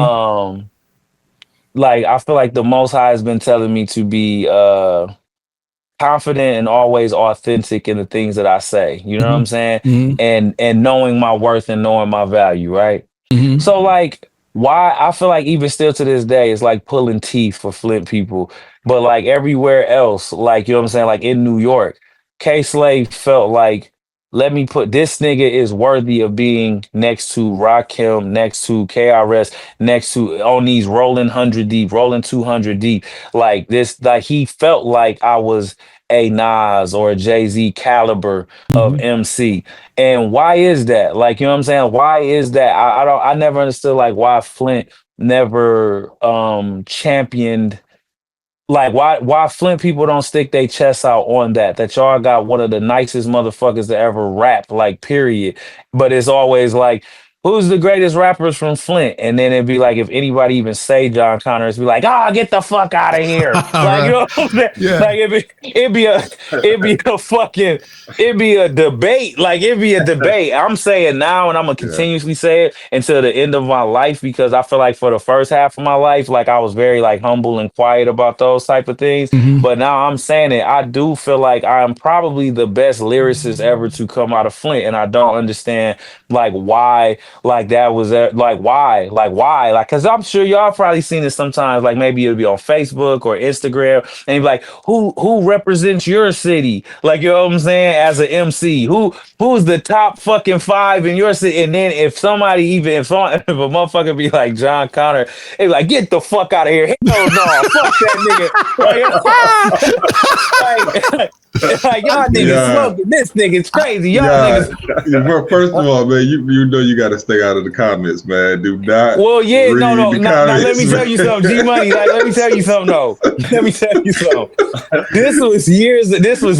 I feel like the Most High has been telling me to be confident and always authentic in the things that I say. You know what I'm saying? And knowing my worth and knowing my value, right? So like why I feel like even still to this day it's like pulling teeth for Flint people. But like everywhere else, like you know what I'm saying, like in New York, K Slade felt like, let me put this nigga is worthy of being next to Rakim, next to KRS, next to on these rolling 100 deep, rolling 200 deep. Like this, like he felt like I was a Nas or a Jay-Z caliber of MC. And why is that? Like, you know what I'm saying? Why is that? I never understood like why Flint never championed, like why Flint people don't stick their chests out on that y'all got one of the nicest motherfuckers to ever rap, like period. But it's always like, who's the greatest rappers from Flint? And then it'd be like, if anybody even say Jon Connor, it's be like, get the fuck out of here. Like, you know what I'm saying? Yeah. Like it'd be a debate. Like it'd be a debate. I'm saying now, and I'm gonna continuously say it until the end of my life, because I feel like for the first half of my life, like I was very like humble and quiet about those type of things. But now I'm saying it. I do feel like I'm probably the best lyricist ever to come out of Flint, and I don't understand like why. Like that was like why, because I'm sure y'all probably seen it sometimes, like maybe it'll be on Facebook or Instagram and you're like, who represents your city, like, you know what I'm saying, as an MC, who's the top fucking 5 in your city. And then if somebody even if a motherfucker be like Jon Connor, they like, get the fuck out of here, hell no, fuck that nigga. Like y'all niggas smoking. This nigga's crazy. Y'all niggas. First of all, man, you know you got to stay out of the comments, man. Do not. Well, yeah, read no. the Now, comments, let me tell you something, G Money. Like, let me tell you something. No, let me tell you something. This was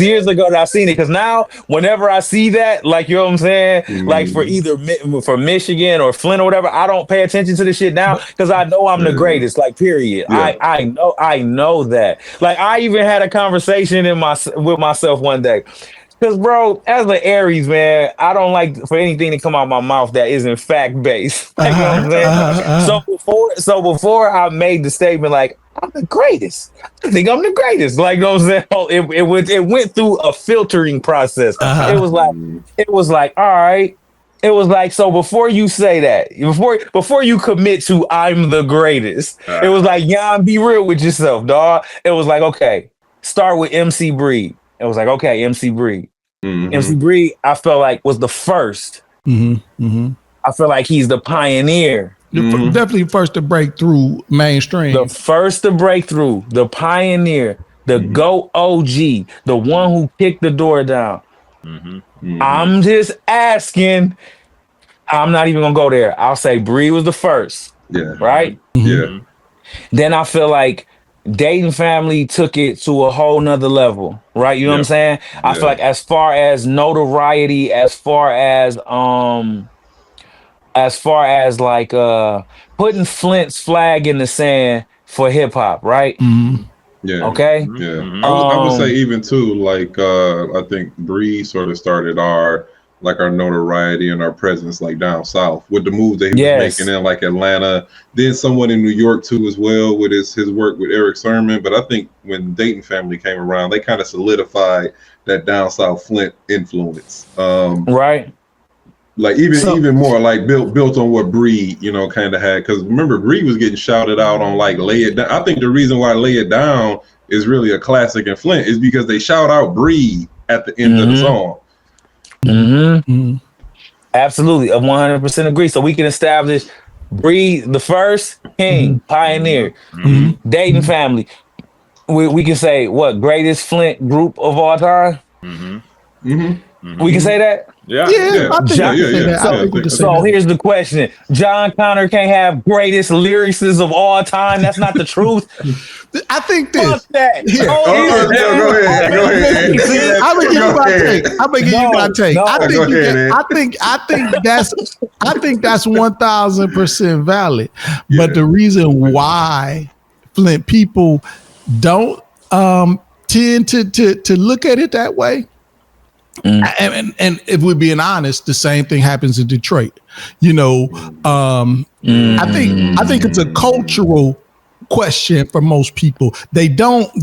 years ago that I seen it. Because now, whenever I see that, like, you know what I'm saying, like for either for Michigan or Flint or whatever, I don't pay attention to this shit now because I know I'm the greatest. Like, period. Yeah. I know that. Like, I even had a conversation with myself one day. Because, bro, as an Aries, man, I don't like for anything to come out of my mouth that isn't fact based. Like, you know what I'm saying? So before I made the statement, like, I'm the greatest, I think I'm the greatest. Like, you know what I'm saying? It went through a filtering process. It was like, all right. It was like, so before you say that, before you commit to I'm the greatest, it was like, be real with yourself, dog. It was like, okay, start with MC Breed. It was like, okay, MC Breed. MC Breed, I felt like was the first. I feel like he's the pioneer. Definitely first to break through mainstream. The first to break through, the pioneer, the GOAT OG, the one who kicked the door down. I'm just asking. I'm not even gonna go there. I'll say Breed was the first. Yeah. Right? Yeah. Then I feel like Dayton Family took it to a whole nother level, right? You know what I'm saying? I feel like as far as notoriety, as far as like putting Flint's flag in the sand for hip hop, right? Yeah. Okay. Yeah. I would say even too, like I think Breeze sort of started our notoriety and our presence like down south with the moves that he was making in like Atlanta. Then someone in New York too as well with his work with Eric Sermon. But I think when Dayton Family came around, they kind of solidified that down south Flint influence. Right. Like even more like built on what Breed, kind of had. Because remember, Breed was getting shouted out on like Lay It Down. I think the reason why Lay It Down is really a classic in Flint is because they shout out Breed at the end of the song. Absolutely, I 100% agree. So we can establish Breed the first king, pioneer, Mm-hmm. Dayton family. We can say what greatest Flint group of all time. Mm-hmm. We can say that. Yeah. Yeah, I think we can say that. I So, think we can say so that. here's the question: Jon Connor can't have greatest lyricists of all time. That's not the truth. I think Fuck this. that. Here. Go ahead. I'm gonna give you my take. I'm gonna give you my take. No, I think go you ahead, can, Ed. I think that's 1,000% valid. But the reason why Flint people don't tend to look at it that way. And if we're being honest, the same thing happens in Detroit. You know, I think it's a cultural question for most people. They don't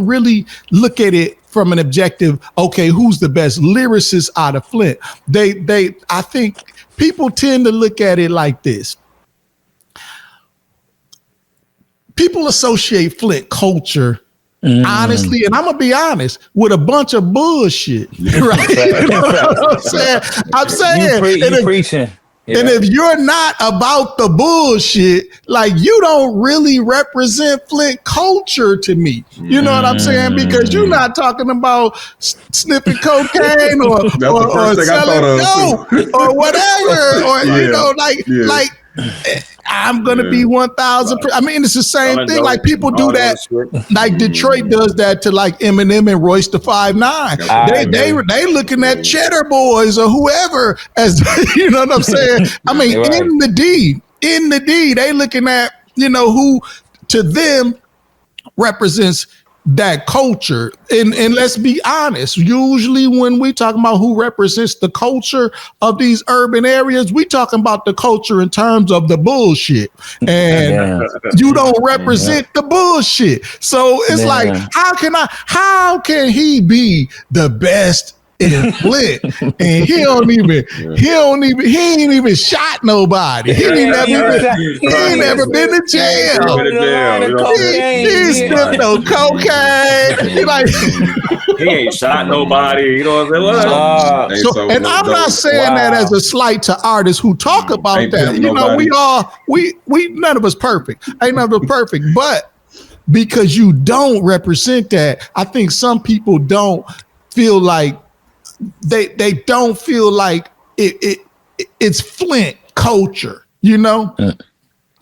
really look at it from an objective. Okay, who's the best lyricist out of Flint? I think people tend to look at it like this. People associate Flint culture, honestly, and I'm gonna be honest, with a bunch of bullshit, right? You know what I'm saying? I'm saying, you preaching. Yeah. and if you're not about the bullshit, like you don't really represent Flint culture to me. You know what I'm saying? Because you're not talking about sniffing cocaine or the first thing I selling thought dope or whatever, or you know, like. I'm gonna be 1,000. I mean, it's the same thing. Like people do that. Like Detroit does that to like Eminem and Royce the 5'9". They looking at Cheddar Boys or whoever as you know what I'm saying. I mean, right. in the D, they looking at who to them represents that culture. And let's be honest, usually when we talk about who represents the culture of these urban areas, we talking about the culture in terms of the bullshit. And you don't represent the bullshit. So it's like, how can he be the best in Flint and he ain't even shot nobody. He ain't never been to jail. He sniffed no cocaine. He ain't shot nobody. You know what I'm saying? So, and I'm not saying that as a slight to artists who talk about that. You know, we none of us perfect. Ain't none of us perfect, but because you don't represent that, I think some people don't feel like they don't feel like it's Flint culture, you know?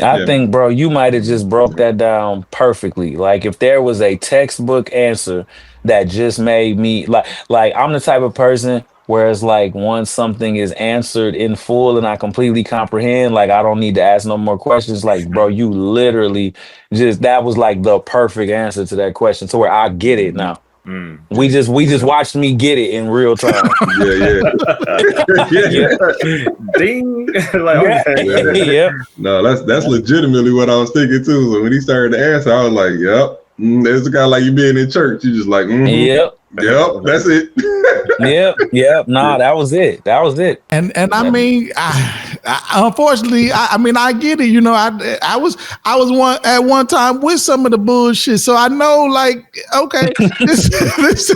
I think, bro, you might have just broke that down perfectly. Like if there was a textbook answer that just made me like I'm the type of person where it's like once something is answered in full and I completely comprehend, like I don't need to ask no more questions. Like, bro, you literally that was like the perfect answer to that question to where I get it now. We just watched me get it in real time. Ding. No, that's legitimately what I was thinking too. So when he started to answer, I was like, "Yep, there's a guy like you being in church. You just like, yep, that's it." Yep. Nah, that was it. And I mean, I unfortunately, I mean, I get it. You know, I was at one time with some of the bullshit, so I know. Like, okay, this is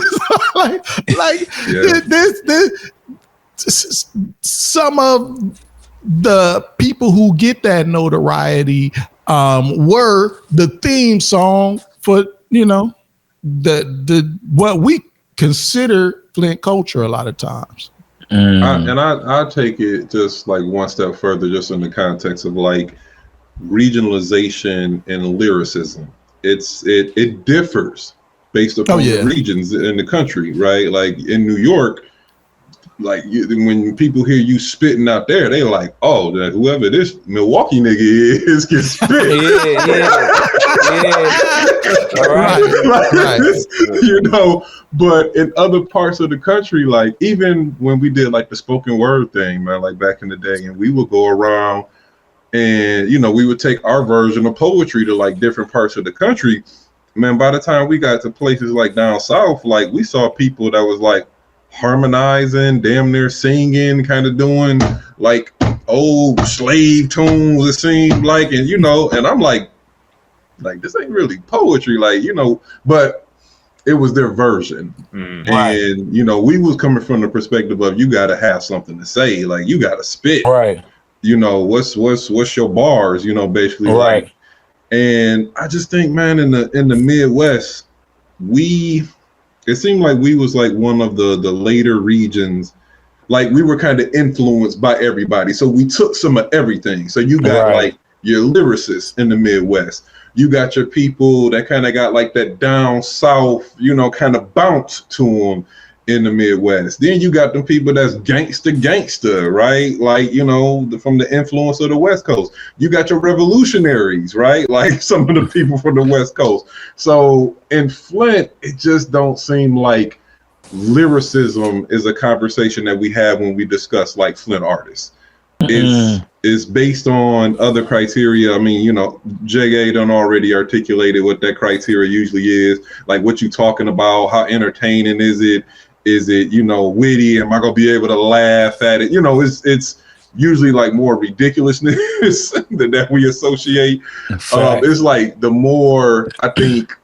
this some of the people who get that notoriety were the theme song for the what we consider Flint culture a lot of times. I take it just like one step further, just in the context of like regionalization and lyricism. It differs based upon the regions in the country, right? Like in New York, like when people hear you spitting out there, they like, oh, that whoever this Milwaukee nigga is can spit. Right. You know, but in other parts of the country, like even when we did like the spoken word thing, man, like back in the day, and we would go around and we would take our version of poetry to like different parts of the country. Man, by the time we got to places like down south, like we saw people that was like harmonizing, damn near singing, kind of doing like old slave tunes, it seemed like, and and I'm like this ain't really poetry, like, but it was their version. And we was coming from the perspective of you got to have something to say, like you got to spit, right? what's your bars, basically, Right. like. And I just think, man, in the Midwest, it seemed like we was like one of the later regions. Like we were kind of influenced by everybody, so we took some of everything. So you got Right. like your lyricists in the Midwest. You got your people that kind of got like that down south, kind of bounce to them in the Midwest. Then you got them people that's gangster, right? Like, from the influence of the West Coast. You got your revolutionaries, right? Like some of the people from the West Coast. So in Flint, it just don't seem like lyricism is a conversation that we have when we discuss like Flint artists. It's based on other criteria. I mean, J.A. done already articulated what that criteria usually is. Like what you talking about, how entertaining is it? Is it, witty? Am I gonna be able to laugh at it? It's usually like more ridiculousness that we associate. It's like the more, I think,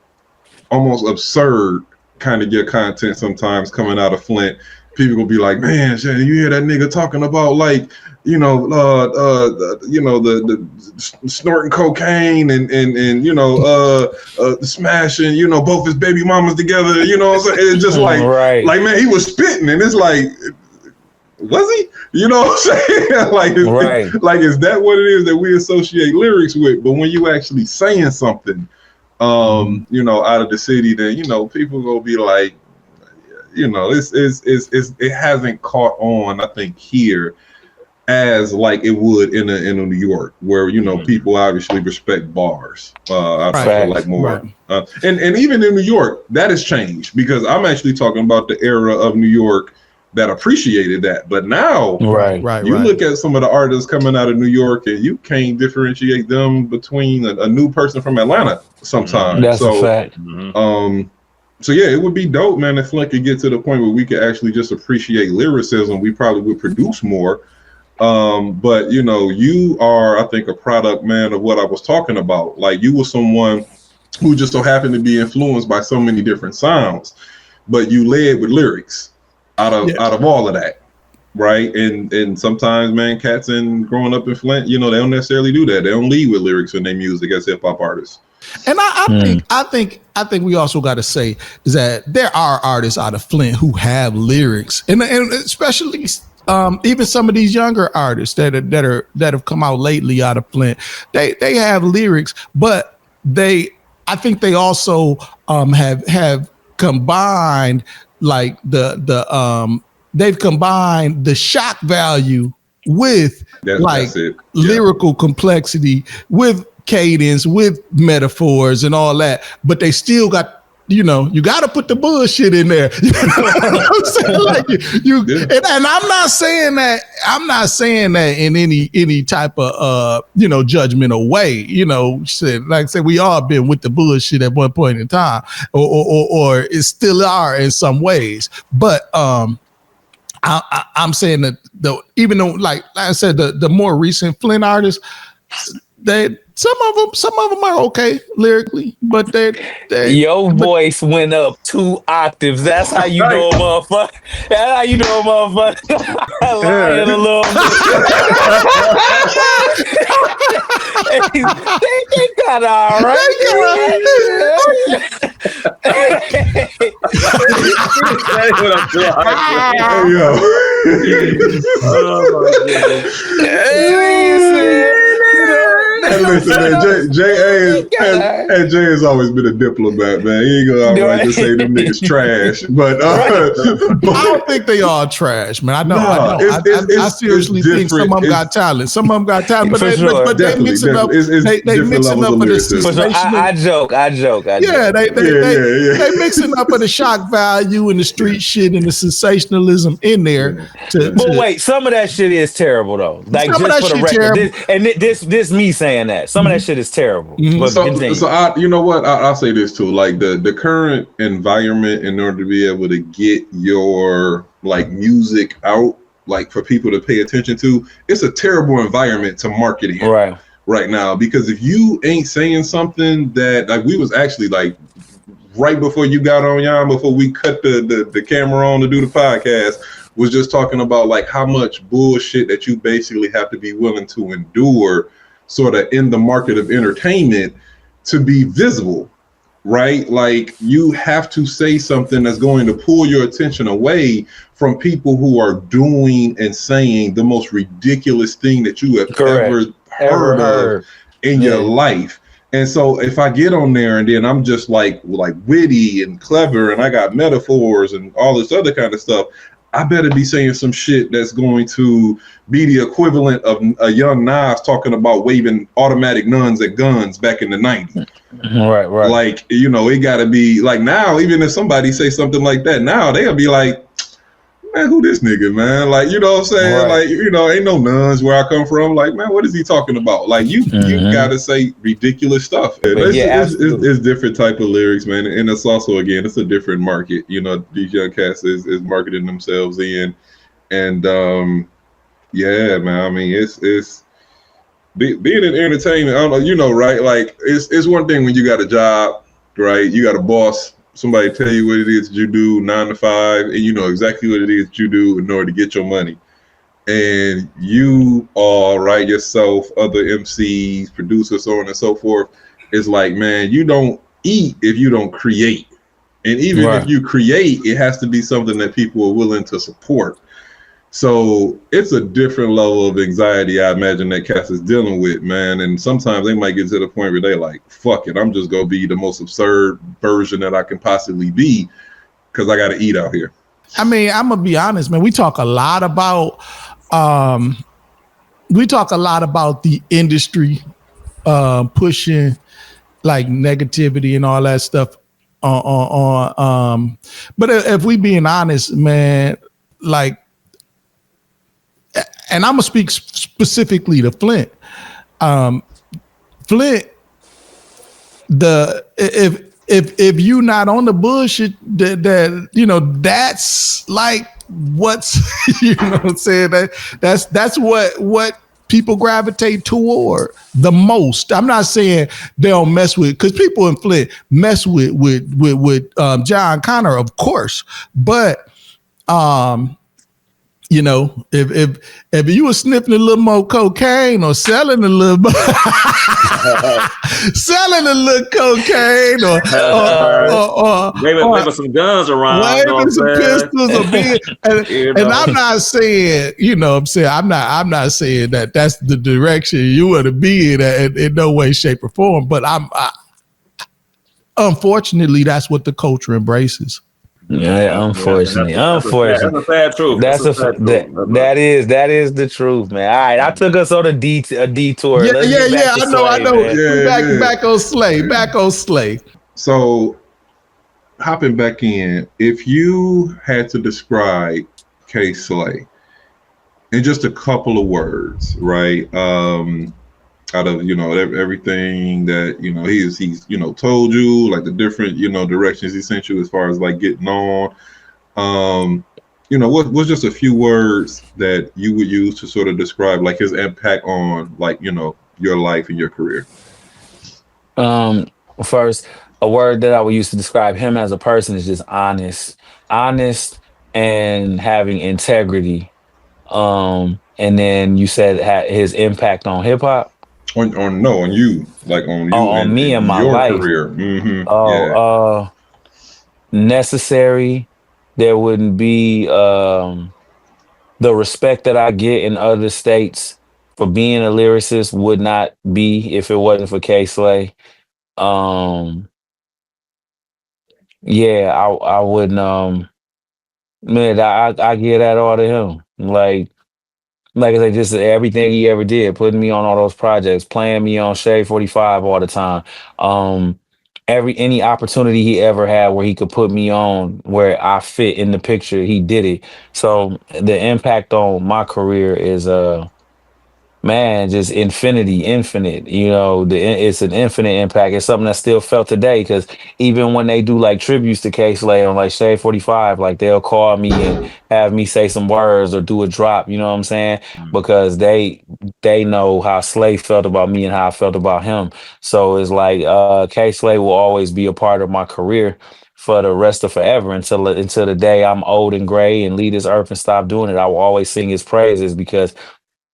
almost absurd kind of your content sometimes coming out of Flint. People will be like, man, you hear that nigga talking about like, the snorting cocaine and smashing, both his baby mamas together. What I'm saying? It's just like, right. Like, man, he was spitting, and it's like, was he? You know what I'm saying? Like, is that what it is that we associate lyrics with? But when you actually saying something, out of the city, then people gonna be like, it hasn't caught on, I think, here as like it would in a New York, where people obviously respect bars. I feel like more, and even in New York, that has changed, because I'm actually talking about the era of New York that appreciated that. But now, you look at some of the artists coming out of New York, and you can't differentiate them between a new person from Atlanta sometimes. That's a fact. So yeah, it would be dope, man, if Flint could get to the point where we could actually just appreciate lyricism. We probably would produce more. But you are, I think, a product, man, of what I was talking about. Like, you were someone who just so happened to be influenced by so many different sounds, but you led with lyrics out of all of that, right? And sometimes, man, cats and growing up in Flint, they don't necessarily do that. They don't lead with lyrics in their music as hip hop artists. And I think we also got to say is that there are artists out of Flint who have lyrics, and especially even some of these younger artists that have come out lately out of Flint. They have lyrics, but I think they also have combined like they've combined the shock value with lyrical complexity, with cadence, with metaphors and all that, but they still got, you got to put the bullshit in there. You know what I'm saying? Like and I'm not saying that in any type of judgmental way. Like I said, we all been with the bullshit at one point in time, or it still are in some ways. But I'm saying that even though, like I said, the more recent Flint artists, some of them are okay lyrically, but your voice went up 2 octaves. That's how you know a motherfucker. That's how you know a motherfucker. Lying a little bit. they got all right. Hey, listen, man, Jay has always been a diplomat, man. He ain't gonna always just say them niggas trash, but I don't think they all trash, man. I know. I seriously think some of them got talent. But they mixing up. They mixing up for the sensational. I joke. Yeah, they mixing up for the shock value and the street shit and the sensationalism in there. But wait, some of that shit is terrible though. Like, just for the record, this me saying that some of that shit is terrible. But so you know what? I'll say this too. Like the current environment, in order to be able to get your like music out, like for people to pay attention to, it's a terrible environment to market in right now. Because if you ain't saying something that, like, we was actually like right before you got on, Jan, before we cut the camera on to do the podcast, was just talking about like how much bullshit that you basically have to be willing to endure sort of in the market of entertainment to be visible, right? Like you have to say something that's going to pull your attention away from people who are doing and saying the most ridiculous thing that you have Correct. ever heard of in your life. And so if I get on there and then I'm just like witty and clever and I got metaphors and all this other kind of stuff, I better be saying some shit that's going to be the equivalent of a young Nas talking about waving automatic nuns at guns back in the 90s. Right. Like, you know, it got to be like now, even if somebody say something like that now, they'll be like, man, who this nigga, man? Like, you know what I'm saying? Right. Like, you know, ain't no nuns where I come from. Like, man, what is he talking about? Like, you got to say ridiculous stuff. It's different type of lyrics, man. And it's also, again, it's a different market. You know, these young cats is marketing themselves in. And, yeah, man, I mean, it's being in entertainment, I don't know, you know, right? Like, it's one thing when you got a job, right? You got a boss. Somebody tell you what it is that you do 9 to 5, and you know exactly what it is that you do in order to get your money. And you all, right, yourself, other MCs, producers, so on and so forth. It's like, man, you don't eat if you don't create. And even if you create, it has to be something that people are willing to support. So it's a different level of anxiety, I imagine, that Cass is dealing with, man. And sometimes they might get to the point where they're like, fuck it, I'm just going to be the most absurd version that I can possibly be because I got to eat out here. I mean, I'm going to be honest, man. We talk a lot about the industry pushing like negativity and all that stuff but if we being honest, man, like, and I'm gonna speak specifically to Flint. Flint, if you not on the bullshit, that you know, that's like what's you know what I'm saying, that's what people gravitate toward the most. I'm not saying they don't mess with, because people in Flint mess with Jon Connor, of course, but you know, if you were sniffing a little more cocaine or selling a little cocaine or waving some guns around, waving some pistols or being, and I'm not saying, you know, I'm not saying that that's the direction you want to be in no way, shape, or form. But unfortunately, that's what the culture embraces. Yeah, unfortunately. That's a sad truth. That is the truth, man. All right, I took us on a detour. Yeah, Let's get back to I know. Man. Back on Slay. So, hopping back in, if you had to describe K Slay in just a couple of words, right? Out of, you know, everything that, you know, he's you know, told you, like the different, you know, directions he sent you as far as like getting on, you know, what's just a few words that you would use to sort of describe like his impact on, like, you know, your life and your career? First, a word that I would use to describe him as a person is just honest and having integrity. And then you said his impact on hip hop. On you, like on you, on me and my your life. Career. Mm-hmm. Necessary. There wouldn't be the respect that I get in other states for being a lyricist would not be if it wasn't for K Slay. Yeah, I wouldn't. Man, I give that all to him. Like I said, just everything he ever did, putting me on all those projects, playing me on Shade 45 all the time. Any opportunity he ever had where he could put me on where I fit in the picture, he did it. So the impact on my career is man, just infinite. You know, it's an infinite impact. It's something that's still felt today, because even when they do like tributes to K Slay on like Shade 45, like they'll call me and have me say some words or do a drop, you know what I'm saying? Because they know how Slay felt about me and how I felt about him. So it's like K Slay will always be a part of my career for the rest of forever until the day I'm old and gray and leave this earth and stop doing it. I will always sing his praises because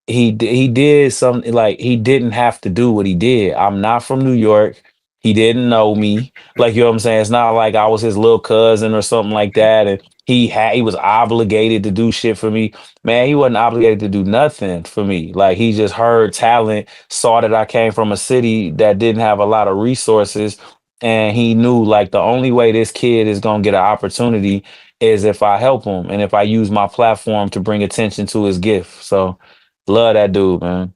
he did something like he didn't have to do what he did. I'm not from New York. He didn't know me. Like you know what I'm saying? It's not like I was his little cousin or something like that. And he was obligated to do shit for me. Man, he wasn't obligated to do nothing for me. Like he just heard talent, saw that I came from a city that didn't have a lot of resources. And he knew like the only way this kid is gonna get an opportunity is if I help him and if I use my platform to bring attention to his gift. So love that dude, man.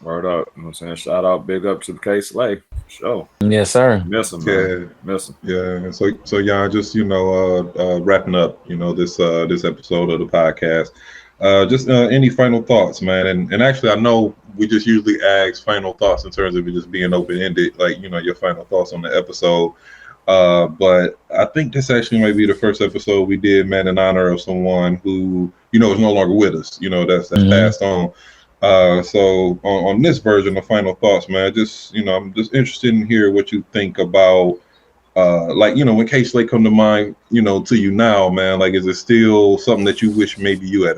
Word up. You know what I'm saying? Shout out, big up to the K Slay. For sure. Yes, sir. Miss him, man. Yeah, Miss him. yeah. So yeah, just wrapping up, this episode of the podcast. Just any final thoughts, man. And actually, I know we just usually ask final thoughts in terms of it just being open ended, like your final thoughts on the episode. But I think this actually might be the first episode we did, man, in honor of someone who is no longer with us. That's passed on. So on this version, the final thoughts, man. Just I'm just interested in hear what you think about when K Slate come to mind, to you now, man. Like, is it still something that you wish maybe you had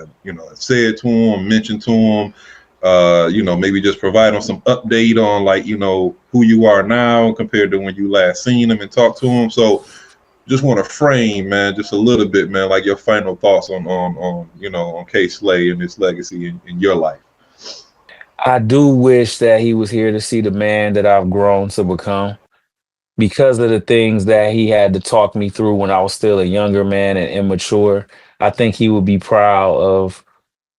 said to him, mentioned to him? Maybe just provide on some update on who you are now compared to when you last seen him and talked to him. So just want to frame, man, just a little bit, man, like your final thoughts on K Slay and his legacy in your life. I do wish that he was here to see the man that I've grown to become because of the things that he had to talk me through when I was still a younger man and immature. I think he would be proud of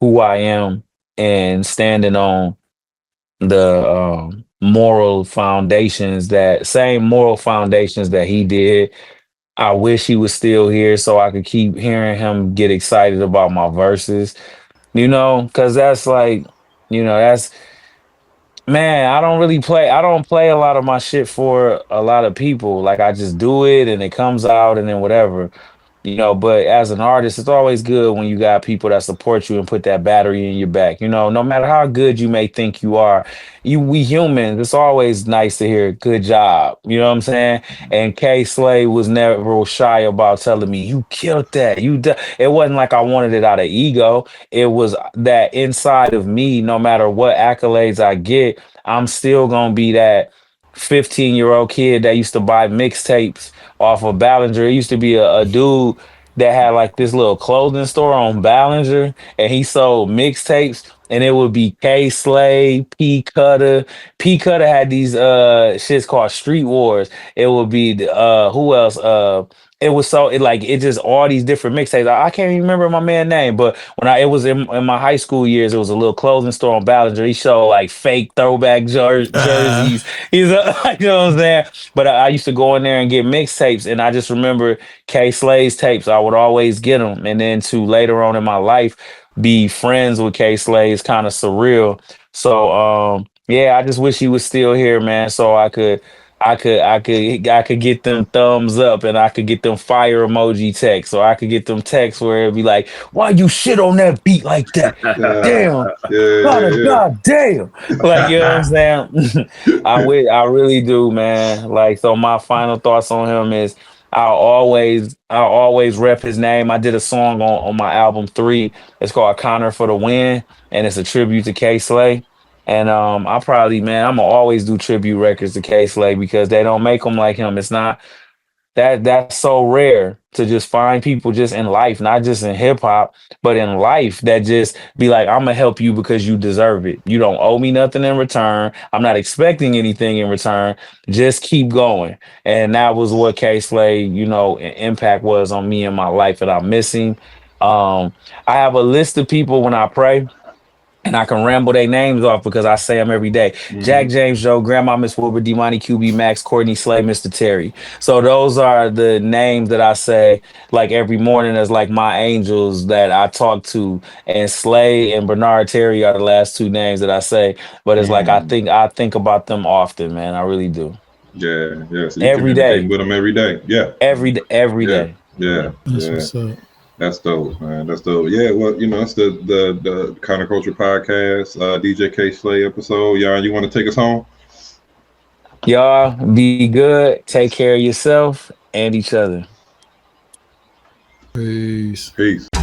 who I am and standing on the same moral foundations that he did. I wish he was still here so I could keep hearing him get excited about my verses, because that's like, that's man, I don't play a lot of my shit for a lot of people. Like I just do it and it comes out and then whatever. But as an artist, it's always good when you got people that support you and put that battery in your back. No matter how good you may think you are, we humans, it's always nice to hear good job. You know what I'm saying? And K Slay was never shy about telling me, you killed that. It wasn't like I wanted it out of ego. It was that inside of me, no matter what accolades I get, I'm still gonna be that 15-year-old kid that used to buy mixtapes off of Ballinger. It used to be a dude that had like this little clothing store on Ballinger and he sold mixtapes and it would be K Slay, P Cutter. P Cutter had these shits called Street Wars. It would be who else? It was it just all these different mixtapes. I can't even remember my man's name, but when it was in my high school years, it was a little clothing store on Ballinger. He showed like fake throwback jerseys. He's you know what I'm saying? But I used to go in there and get mixtapes, and I just remember K Slay's tapes. I would always get them, and then to later on in my life be friends with K Slay is kind of surreal. So yeah, I just wish he was still here, man, so I could get them thumbs up and I could get them fire emoji texts, or I could get them texts where it'd be like, why you shit on that beat like that? Damn. God damn. Like, you know what I'm saying? I really do, man. Like, so my final thoughts on him is I'll always rep his name. I did a song on my album 3. It's called Connor for the Win, and it's a tribute to K Slay. And I'm gonna always do tribute records to K Slay because they don't make them like him. It's not that's so rare to just find people just in life, not just in hip hop, but in life that just be like, I'm gonna help you because you deserve it. You don't owe me nothing in return. I'm not expecting anything in return. Just keep going. And that was what K Slay, impact was on me in my life, and I miss him. I have a list of people when I pray. And I can ramble their names off because I say them every day. Jack James Joe, Grandma Miss Wilbur, D-Money QB Max, Courtney Slay, Mr. Terry. So those are the names that I say like every morning as like my angels that I talk to. And Slay and Bernard Terry are the last 2 names that I say. But it's like I think about them often, man. I really do. Yeah, yeah. So you Every communicate day. with them every day. Yeah. Every Yeah. day. Yeah. That's Yeah. what's up. That's dope, man. That's dope. Yeah, well, it's the Counterculture Podcast, DJ K Slay episode. Y'all, you want to take us home? Y'all be good. Take care of yourself and each other. Peace. Peace.